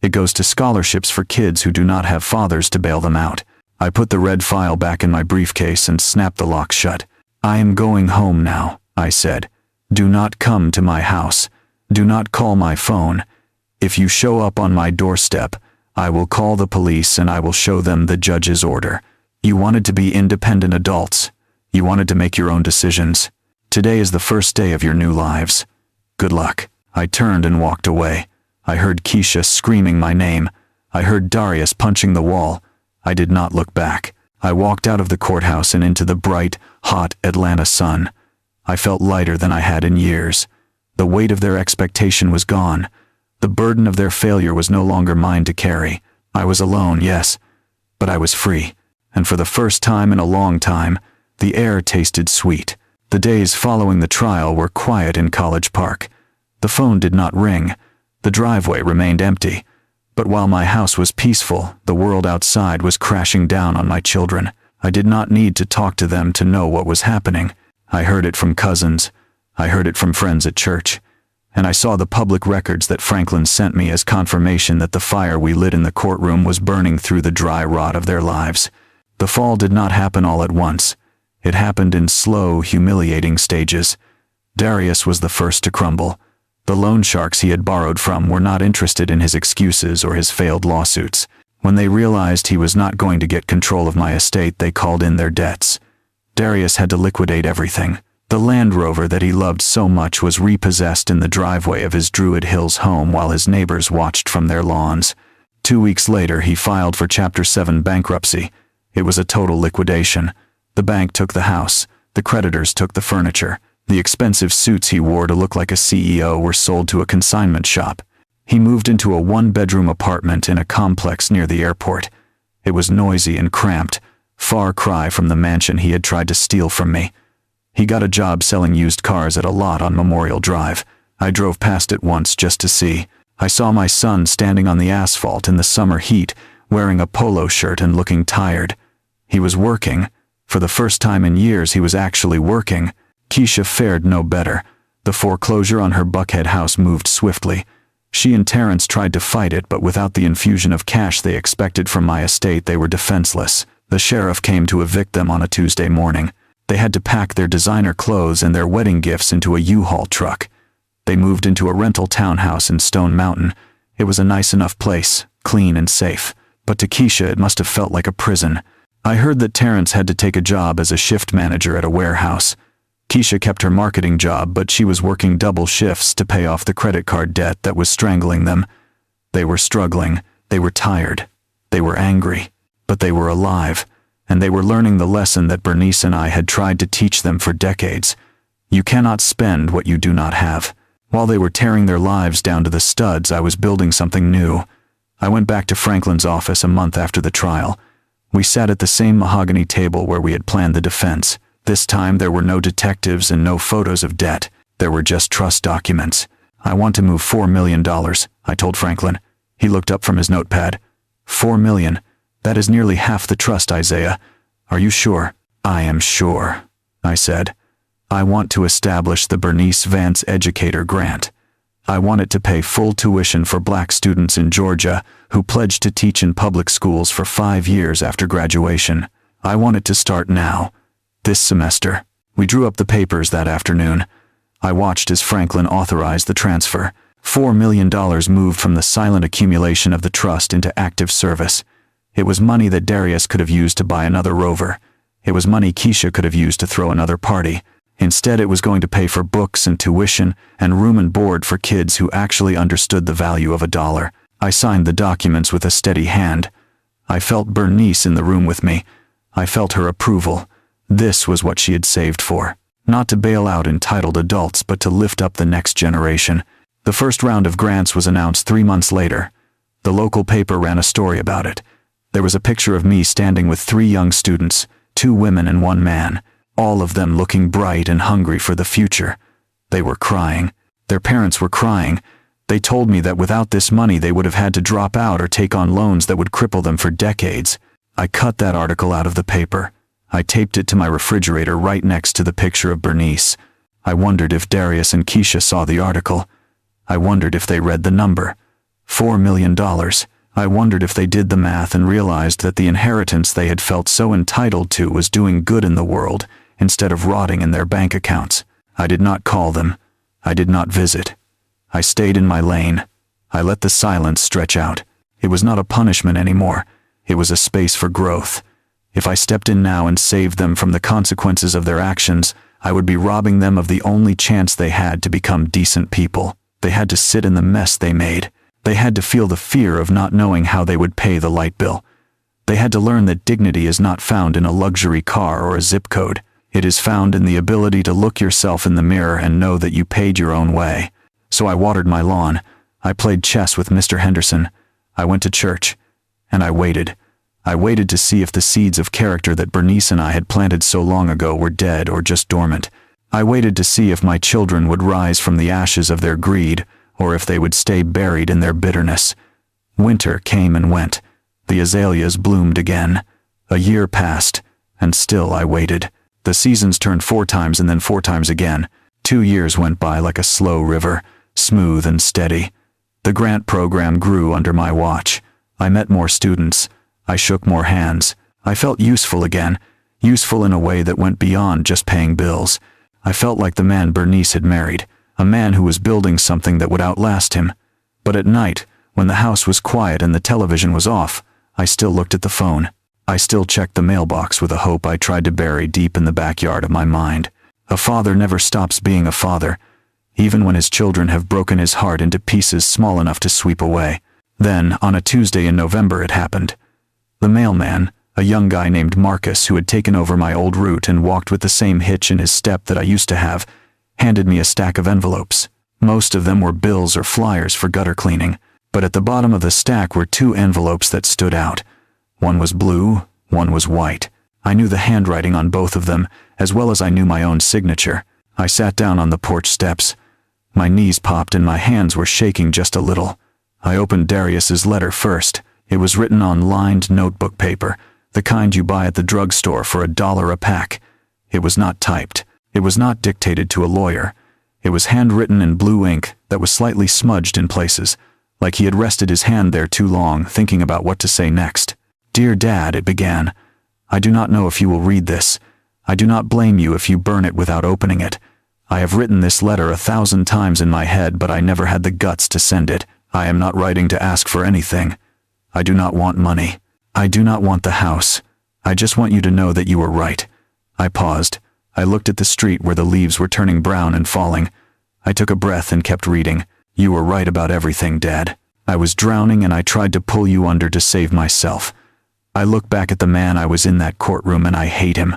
Speaker 1: It goes to scholarships for kids who do not have fathers to bail them out. I put the red file back in my briefcase and snapped the lock shut. I am going home now, I said. Do not come to my house. Do not call my phone. If you show up on my doorstep, I will call the police and I will show them the judge's order. You wanted to be independent adults. You wanted to make your own decisions. Today is the first day of your new lives. Good luck. I turned and walked away. I heard Keisha screaming my name. I heard Darius punching the wall. I did not look back. I walked out of the courthouse and into the bright, hot Atlanta sun. I felt lighter than I had in years. The weight of their expectation was gone. The burden of their failure was no longer mine to carry. I was alone, yes, but I was free. And for the first time in a long time, the air tasted sweet. The days following the trial were quiet in College Park. The phone did not ring. The driveway remained empty. But while my house was peaceful, the world outside was crashing down on my children. I did not need to talk to them to know what was happening. I heard it from cousins. I heard it from friends at church. And I saw the public records that Franklin sent me as confirmation that the fire we lit in the courtroom was burning through the dry rot of their lives. The fall did not happen all at once. It happened in slow, humiliating stages. Darius was the first to crumble. The loan sharks he had borrowed from were not interested in his excuses or his failed lawsuits. When they realized he was not going to get control of my estate, they called in their debts. Darius had to liquidate everything. The Land Rover that he loved so much was repossessed in the driveway of his Druid Hills home while his neighbors watched from their lawns. 2 weeks later, he filed for Chapter 7 bankruptcy. It was a total liquidation. The bank took the house. The creditors took the furniture. The expensive suits he wore to look like a CEO were sold to a consignment shop. He moved into a one-bedroom apartment in a complex near the airport. It was noisy and cramped, far cry from the mansion he had tried to steal from me. He got a job selling used cars at a lot on Memorial Drive. I drove past it once just to see. I saw my son standing on the asphalt in the summer heat, wearing a polo shirt and looking tired. He was working. For the first time in years, he was actually working. Keisha fared no better. The foreclosure on her Buckhead house moved swiftly. She and Terrence tried to fight it, but without the infusion of cash they expected from my estate, they were defenseless. The sheriff came to evict them on a Tuesday morning. They had to pack their designer clothes and their wedding gifts into a U-Haul truck. They moved into a rental townhouse in Stone Mountain. It was a nice enough place, clean and safe. But to Keisha it must have felt like a prison. I heard that Terrence had to take a job as a shift manager at a warehouse. Keisha kept her marketing job, but she was working double shifts to pay off the credit card debt that was strangling them. They were struggling. They were tired. They were angry. But they were alive. And they were learning the lesson that Bernice and I had tried to teach them for decades. You cannot spend what you do not have. While they were tearing their lives down to the studs, I was building something new. I went back to Franklin's office a month after the trial. We sat at the same mahogany table where we had planned the defense. This time there were no detectives and no photos of debt. There were just trust documents. I want to move $4 million, I told Franklin. He looked up from his notepad. $4 million. That is nearly half the trust, Isaiah. Are you sure? I am sure, I said. I want to establish the Bernice Vance Educator Grant. I want it to pay full tuition for black students in Georgia who pledged to teach in public schools for 5 years after graduation. I want it to start now. This semester. We drew up the papers that afternoon. I watched as Franklin authorized the transfer. $4 million moved from the silent accumulation of the trust into active service. It was money that Darius could have used to buy another Rover. It was money Keisha could have used to throw another party. Instead, it was going to pay for books and tuition and room and board for kids who actually understood the value of $1. I signed the documents with a steady hand. I felt Bernice in the room with me. I felt her approval. This was what she had saved for. Not to bail out entitled adults, but to lift up the next generation. The first round of grants was announced 3 months later. The local paper ran a story about it. There was a picture of me standing with 3 young students, 2 women and 1 man, all of them looking bright and hungry for the future. They were crying. Their parents were crying. They told me that without this money they would have had to drop out or take on loans that would cripple them for decades. I cut that article out of the paper. I taped it to my refrigerator right next to the picture of Bernice. I wondered if Darius and Keisha saw the article. I wondered if they read the number. $4 million. I wondered if they did the math and realized that the inheritance they had felt so entitled to was doing good in the world instead of rotting in their bank accounts. I did not call them. I did not visit. I stayed in my lane. I let the silence stretch out. It was not a punishment anymore. It was a space for growth. If I stepped in now and saved them from the consequences of their actions, I would be robbing them of the only chance they had to become decent people. They had to sit in the mess they made. They had to feel the fear of not knowing how they would pay the light bill. They had to learn that dignity is not found in a luxury car or a zip code. It is found in the ability to look yourself in the mirror and know that you paid your own way. So I watered my lawn. I played chess with Mr. Henderson. I went to church. And I waited. I waited to see if the seeds of character that Bernice and I had planted so long ago were dead or just dormant. I waited to see if my children would rise from the ashes of their greed, or if they would stay buried in their bitterness. Winter came and went. The azaleas bloomed again. A year passed, and still I waited. The seasons turned 4 times and then 4 times again. 2 years went by like a slow river, smooth and steady. The grant program grew under my watch. I met more students. I shook more hands. I felt useful again, useful in a way that went beyond just paying bills. I felt like the man Bernice had married, a man who was building something that would outlast him. But at night, when the house was quiet and the television was off, I still looked at the phone. I still checked the mailbox with a hope I tried to bury deep in the backyard of my mind. A father never stops being a father, even when his children have broken his heart into pieces small enough to sweep away. Then, on a Tuesday in November, it happened. The mailman, a young guy named Marcus who had taken over my old route and walked with the same hitch in his step that I used to have, handed me a stack of envelopes. Most of them were bills or flyers for gutter cleaning, but at the bottom of the stack were 2 envelopes that stood out. One was blue, one was white. I knew the handwriting on both of them, as well as I knew my own signature. I sat down on the porch steps. My knees popped and my hands were shaking just a little. I opened Darius's letter first. It was written on lined notebook paper, the kind you buy at the drugstore for $1 a pack. It was not typed. It was not dictated to a lawyer. It was handwritten in blue ink that was slightly smudged in places, like he had rested his hand there too long, thinking about what to say next. "Dear Dad," it began. "I do not know if you will read this. I do not blame you if you burn it without opening it. I have written this letter 1,000 times in my head, but I never had the guts to send it. I am not writing to ask for anything. I do not want money. I do not want the house. I just want you to know that you were right." I paused. I looked at the street where the leaves were turning brown and falling. I took a breath and kept reading. "You were right about everything, Dad. I was drowning and I tried to pull you under to save myself. I look back at the man I was in that courtroom and I hate him.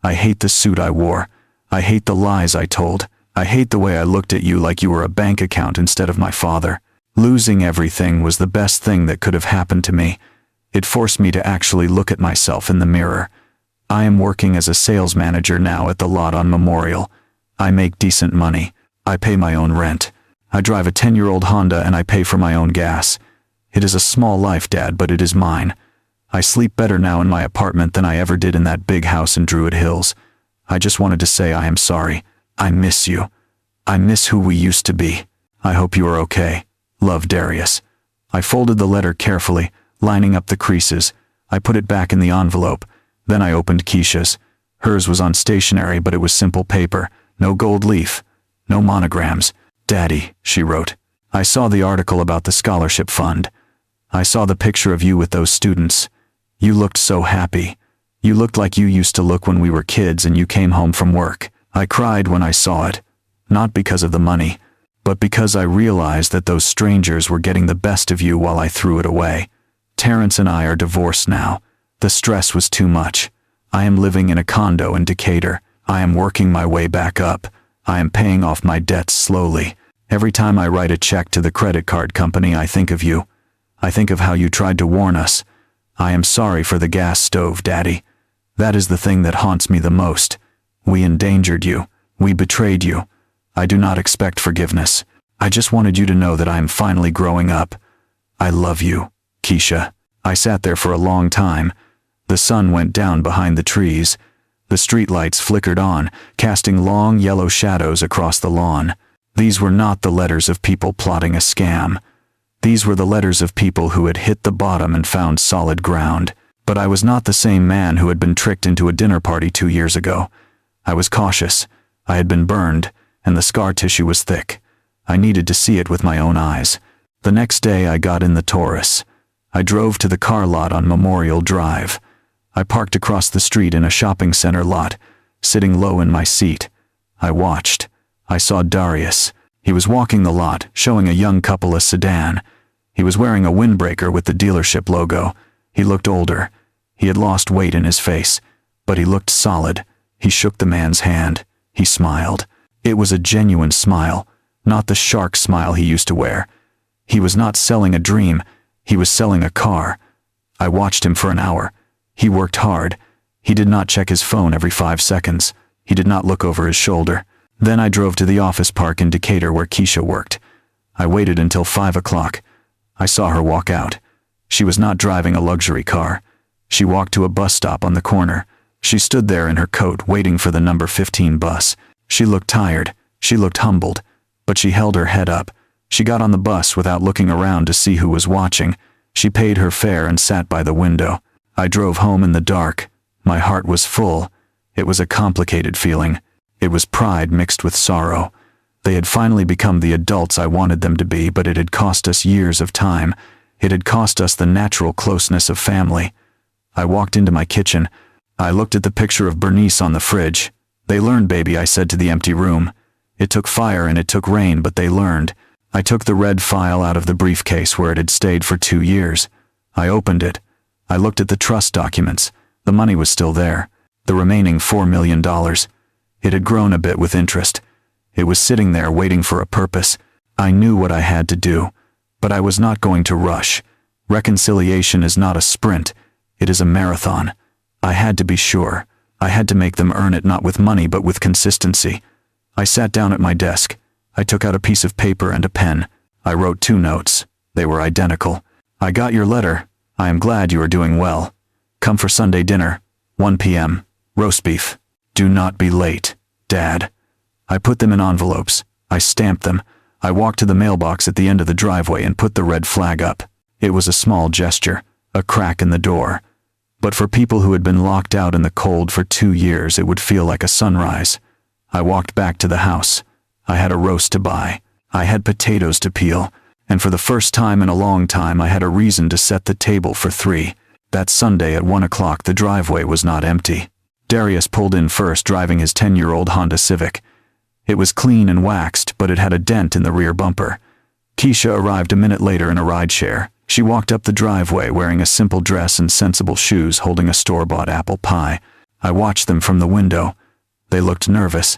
Speaker 1: I hate the suit I wore. I hate the lies I told. I hate the way I looked at you like you were a bank account instead of my father. Losing everything was the best thing that could have happened to me. It forced me to actually look at myself in the mirror. I am working as a sales manager now at the lot on Memorial. I make decent money. I pay my own rent. I drive a 10-year-old Honda and I pay for my own gas. It is a small life, Dad, but it is mine. I sleep better now in my apartment than I ever did in that big house in Druid Hills. I just wanted to say I am sorry. I miss you. I miss who we used to be. I hope you are okay. Love, Darius." I folded the letter carefully, lining up the creases. I put it back in the envelope. Then I opened Keisha's. Hers was on stationery, but it was simple paper. No gold leaf. No monograms. "Daddy," she wrote. "I saw the article about the scholarship fund. I saw the picture of you with those students. You looked so happy. You looked like you used to look when we were kids and you came home from work. I cried when I saw it. Not because of the money, but because I realized that those strangers were getting the best of you while I threw it away. Terrence and I are divorced now. The stress was too much. I am living in a condo in Decatur. I am working my way back up. I am paying off my debts slowly. Every time I write a check to the credit card company, I think of you. I think of how you tried to warn us. I am sorry for the gas stove, Daddy. That is the thing that haunts me the most. We endangered you. We betrayed you. I do not expect forgiveness. I just wanted you to know that I am finally growing up. I love you, Keisha. I sat there for a long time. The sun went down behind the trees. The streetlights flickered on, casting long yellow shadows across the lawn. These were not the letters of people plotting a scam. These were the letters of people who had hit the bottom and found solid ground. But I was not the same man who had been tricked into a dinner party 2 years ago. I was cautious. I had been burned, and the scar tissue was thick. I needed to see it with my own eyes. The next day I got in the Taurus. I drove to the car lot on Memorial Drive. I parked across the street in a shopping center lot, sitting low in my seat. I watched. I saw Darius. He was walking the lot, showing a young couple a sedan. He was wearing a windbreaker with the dealership logo. He looked older. He had lost weight in his face, but he looked solid. He shook the man's hand. He smiled. It was a genuine smile, not the shark smile he used to wear. He was not selling a dream. He was selling a car. I watched him for an hour. He worked hard. He did not check his phone every 5 seconds. He did not look over his shoulder. Then I drove to the office park in Decatur where Keisha worked. I waited until 5 o'clock. I saw her walk out. She was not driving a luxury car. She walked to a bus stop on the corner. She stood there in her coat waiting for the number 15 bus. She looked tired. She looked humbled. But she held her head up. She got on the bus without looking around to see who was watching. She paid her fare and sat by the window. I drove home in the dark. My heart was full. It was a complicated feeling. It was pride mixed with sorrow. They had finally become the adults I wanted them to be, but it had cost us years of time. It had cost us the natural closeness of family. I walked into my kitchen. I looked at the picture of Bernice on the fridge. They learned, baby, I said to the empty room. It took fire and it took rain, but they learned. I took the red file out of the briefcase where it had stayed for 2 years. I opened it. I looked at the trust documents. The money was still there. The remaining $4 million. It had grown a bit with interest. It was sitting there waiting for a purpose. I knew what I had to do, but I was not going to rush. Reconciliation is not a sprint. It is a marathon. I had to be sure. I had to make them earn it not with money but with consistency. I sat down at my desk. I took out a piece of paper and a pen. I wrote 2 notes. They were identical. I got your letter. I am glad you are doing well. Come for Sunday dinner. 1 p.m. Roast beef. Do not be late, Dad. I put them in envelopes. I stamped them. I walked to the mailbox at the end of the driveway and put the red flag up. It was a small gesture, a crack in the door. But for people who had been locked out in the cold for 2 years, it would feel like a sunrise. I walked back to the house. I had a roast to buy. I had potatoes to peel. And for the first time in a long time, I had a reason to set the table for 3. That Sunday at 1 o'clock, the driveway was not empty. Darius pulled in first, driving his 10-year-old Honda Civic. It was clean and waxed, but it had a dent in the rear bumper. Keisha arrived a minute later in a rideshare. She walked up the driveway wearing a simple dress and sensible shoes, holding a store-bought apple pie. I watched them from the window. They looked nervous.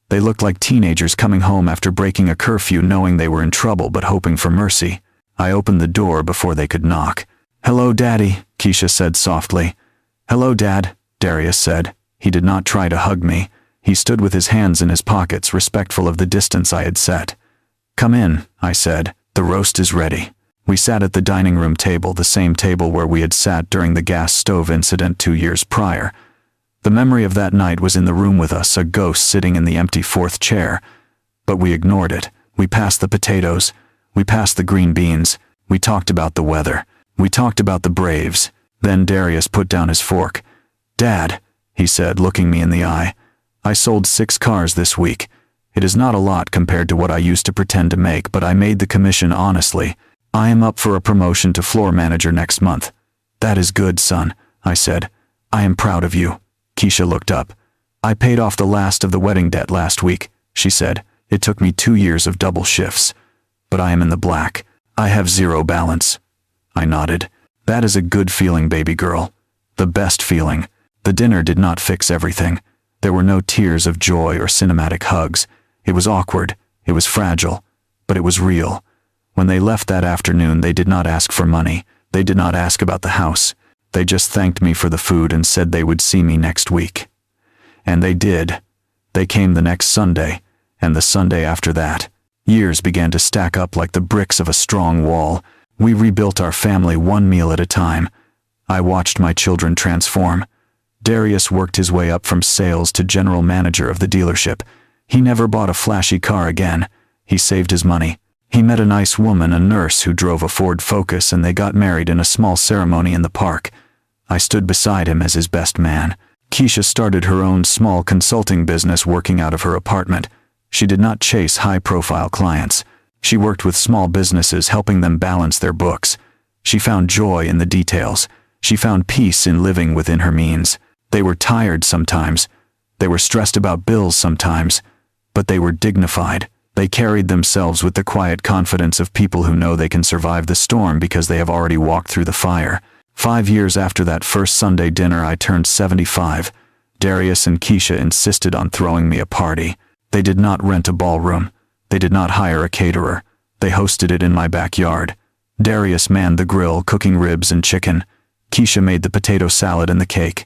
Speaker 1: They looked like teenagers coming home after breaking a curfew, knowing they were in trouble but hoping for mercy. I opened the door before they could knock. "Hello, Daddy," Keisha said softly. "Hello, Dad," Darius said. He did not try to hug me. He stood with his hands in his pockets, respectful of the distance I had set. "Come in," I said. "The roast is ready." We sat at the dining room table, the same table where we had sat during the gas stove incident 2 years prior. The memory of that night was in the room with us, a ghost sitting in the empty 4th chair. But we ignored it. We passed the potatoes. We passed the green beans. We talked about the weather. We talked about the Braves. Then Darius put down his fork. "Dad," he said, looking me in the eye, "I sold 6 cars this week. It is not a lot compared to what I used to pretend to make, but I made the commission honestly. I am up for a promotion to floor manager next month." "That is good, son," I said. "I am proud of you." Keisha looked up. "I paid off the last of the wedding debt last week," she said. "It took me 2 years of double shifts. But I am in the black. I have 0 balance." I nodded. That is a good feeling, baby girl. The best feeling. The dinner did not fix everything. There were no tears of joy or cinematic hugs. It was awkward. It was fragile. But it was real. When they left that afternoon, they did not ask for money. They did not ask about the house. They just thanked me for the food and said they would see me next week. And they did. They came the next Sunday, and the Sunday after that. Years began to stack up like the bricks of a strong wall. We rebuilt our family one meal at a time. I watched my children transform. Darius worked his way up from sales to general manager of the dealership. He never bought a flashy car again. He saved his money. He met a nice woman, a nurse who drove a Ford Focus, and they got married in a small ceremony in the park. I stood beside him as his best man. Keisha started her own small consulting business working out of her apartment. She did not chase high-profile clients. She worked with small businesses, helping them balance their books. She found joy in the details. She found peace in living within her means. They were tired sometimes. They were stressed about bills sometimes. But they were dignified. They carried themselves with the quiet confidence of people who know they can survive the storm because they have already walked through the fire. 5 years after that first Sunday dinner, I turned 75. Darius and Keisha insisted on throwing me a party. They did not rent a ballroom. They did not hire a caterer. They hosted it in my backyard. Darius manned the grill, cooking ribs and chicken. Keisha made the potato salad and the cake.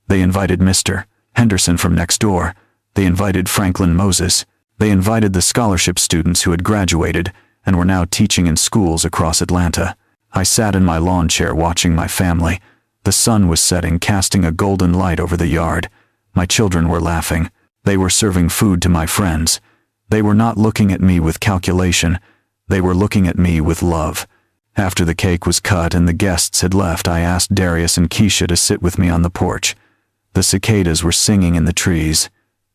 Speaker 1: They invited Mr. Henderson from next door. They invited Franklin Moses. They invited the scholarship students who had graduated and were now teaching in schools across Atlanta. I sat in my lawn chair watching my family. The sun was setting, casting a golden light over the yard. My children were laughing. They were serving food to my friends. They were not looking at me with calculation. They were looking at me with love. After the cake was cut and the guests had left, I asked Darius and Keisha to sit with me on the porch. The cicadas were singing in the trees.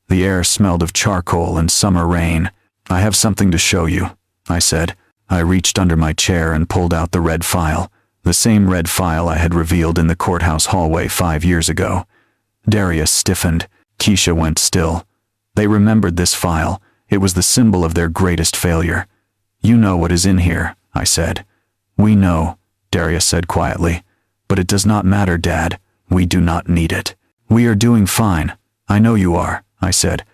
Speaker 1: The air smelled of charcoal and summer rain. I have something to show you, I said. I reached under my chair and pulled out the red file, the same red file I had revealed in the courthouse hallway 5 years ago. Darius stiffened. Keisha went still. They remembered this file. It was the symbol of their greatest failure. You know what is in here, I said. We know, Darius said quietly. But it does not matter, Dad. We do not need it. We are doing fine. I know you are, I said.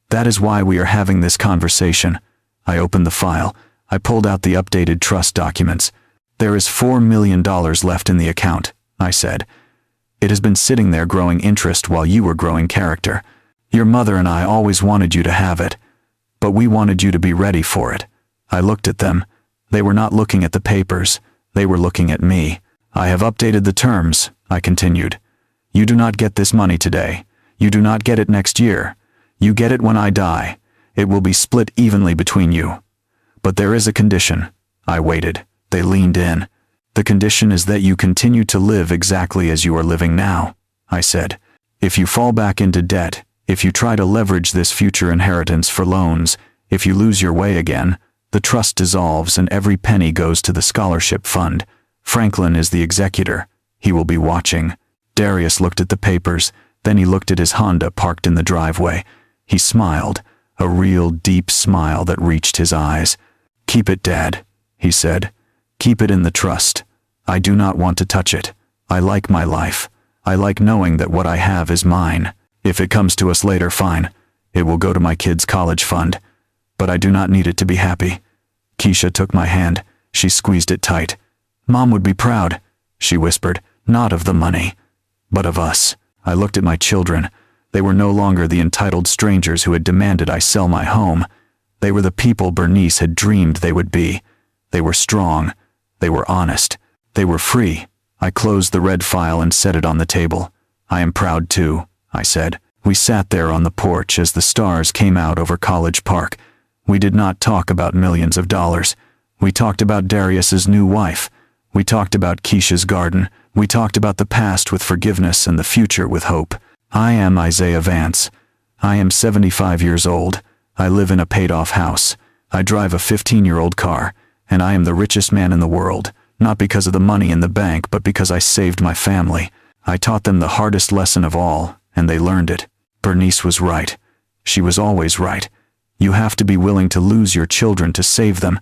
Speaker 1: That is why we are having this conversation. I opened the file. I pulled out the updated trust documents. There is $4 million left in the account, I said. It has been sitting there growing interest while you were growing character. Your mother and I always wanted you to have it. But we wanted you to be ready for it. I looked at them. They were not looking at the papers. They were looking at me. I have updated the terms, I continued. You do not get this money today. You do not get it next year. You get it when I die. It will be split evenly between you. But there is a condition. I waited. They leaned in. The condition is that you continue to live exactly as you are living now, I said. If you fall back into debt, if you try to leverage this future inheritance for loans, if you lose your way again, the trust dissolves and every penny goes to the scholarship fund. Franklin is the executor. He will be watching. Darius looked at the papers, then he looked at his Honda parked in the driveway. He smiled, a real deep smile that reached his eyes. Keep it, Dad, he said. Keep it in the trust. I do not want to touch it. I like my life. I like knowing that what I have is mine. If it comes to us later, fine. It will go to my kids' college fund. But I do not need it to be happy. Keisha took my hand. She squeezed it tight. Mom would be proud, she whispered, not of the money, but of us. I looked at my children. They were no longer the entitled strangers who had demanded I sell my home. They were the people Bernice had dreamed they would be. They were strong. They were honest. They were free. I closed the red file and set it on the table. I am proud too, I said. We sat there on the porch as the stars came out over College Park. We did not talk about millions of dollars. We talked about Darius's new wife. We talked about Keisha's garden. We talked about the past with forgiveness and the future with hope. I am Isaiah Vance. I am 75 years old. I live in a paid-off house. I drive a 15-year-old car, and I am the richest man in the world, not because of the money in the bank, but because I saved my family. I taught them the hardest lesson of all, and they learned it. Bernice was right. She was always right. You have to be willing to lose your children to save them.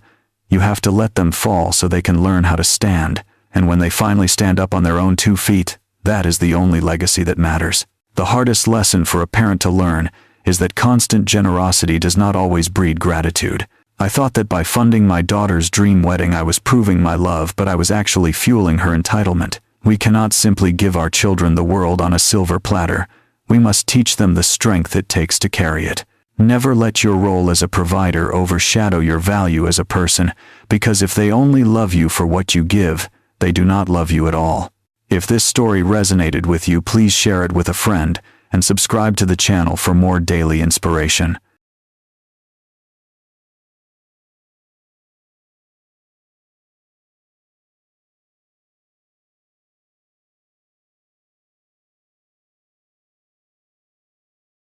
Speaker 1: You have to let them fall so they can learn how to stand, and when they finally stand up on their own 2 feet, that is the only legacy that matters. The hardest lesson for a parent to learn is that constant generosity does not always breed gratitude. I thought that by funding my daughter's dream wedding I was proving my love, but I was actually fueling her entitlement. We cannot simply give our children the world on a silver platter. We must teach them the strength it takes to carry it. Never let your role as a provider overshadow your value as a person, because if they only love you for what you give, they do not love you at all. If this story resonated with you, please share it with a friend and subscribe to the channel for more daily inspiration.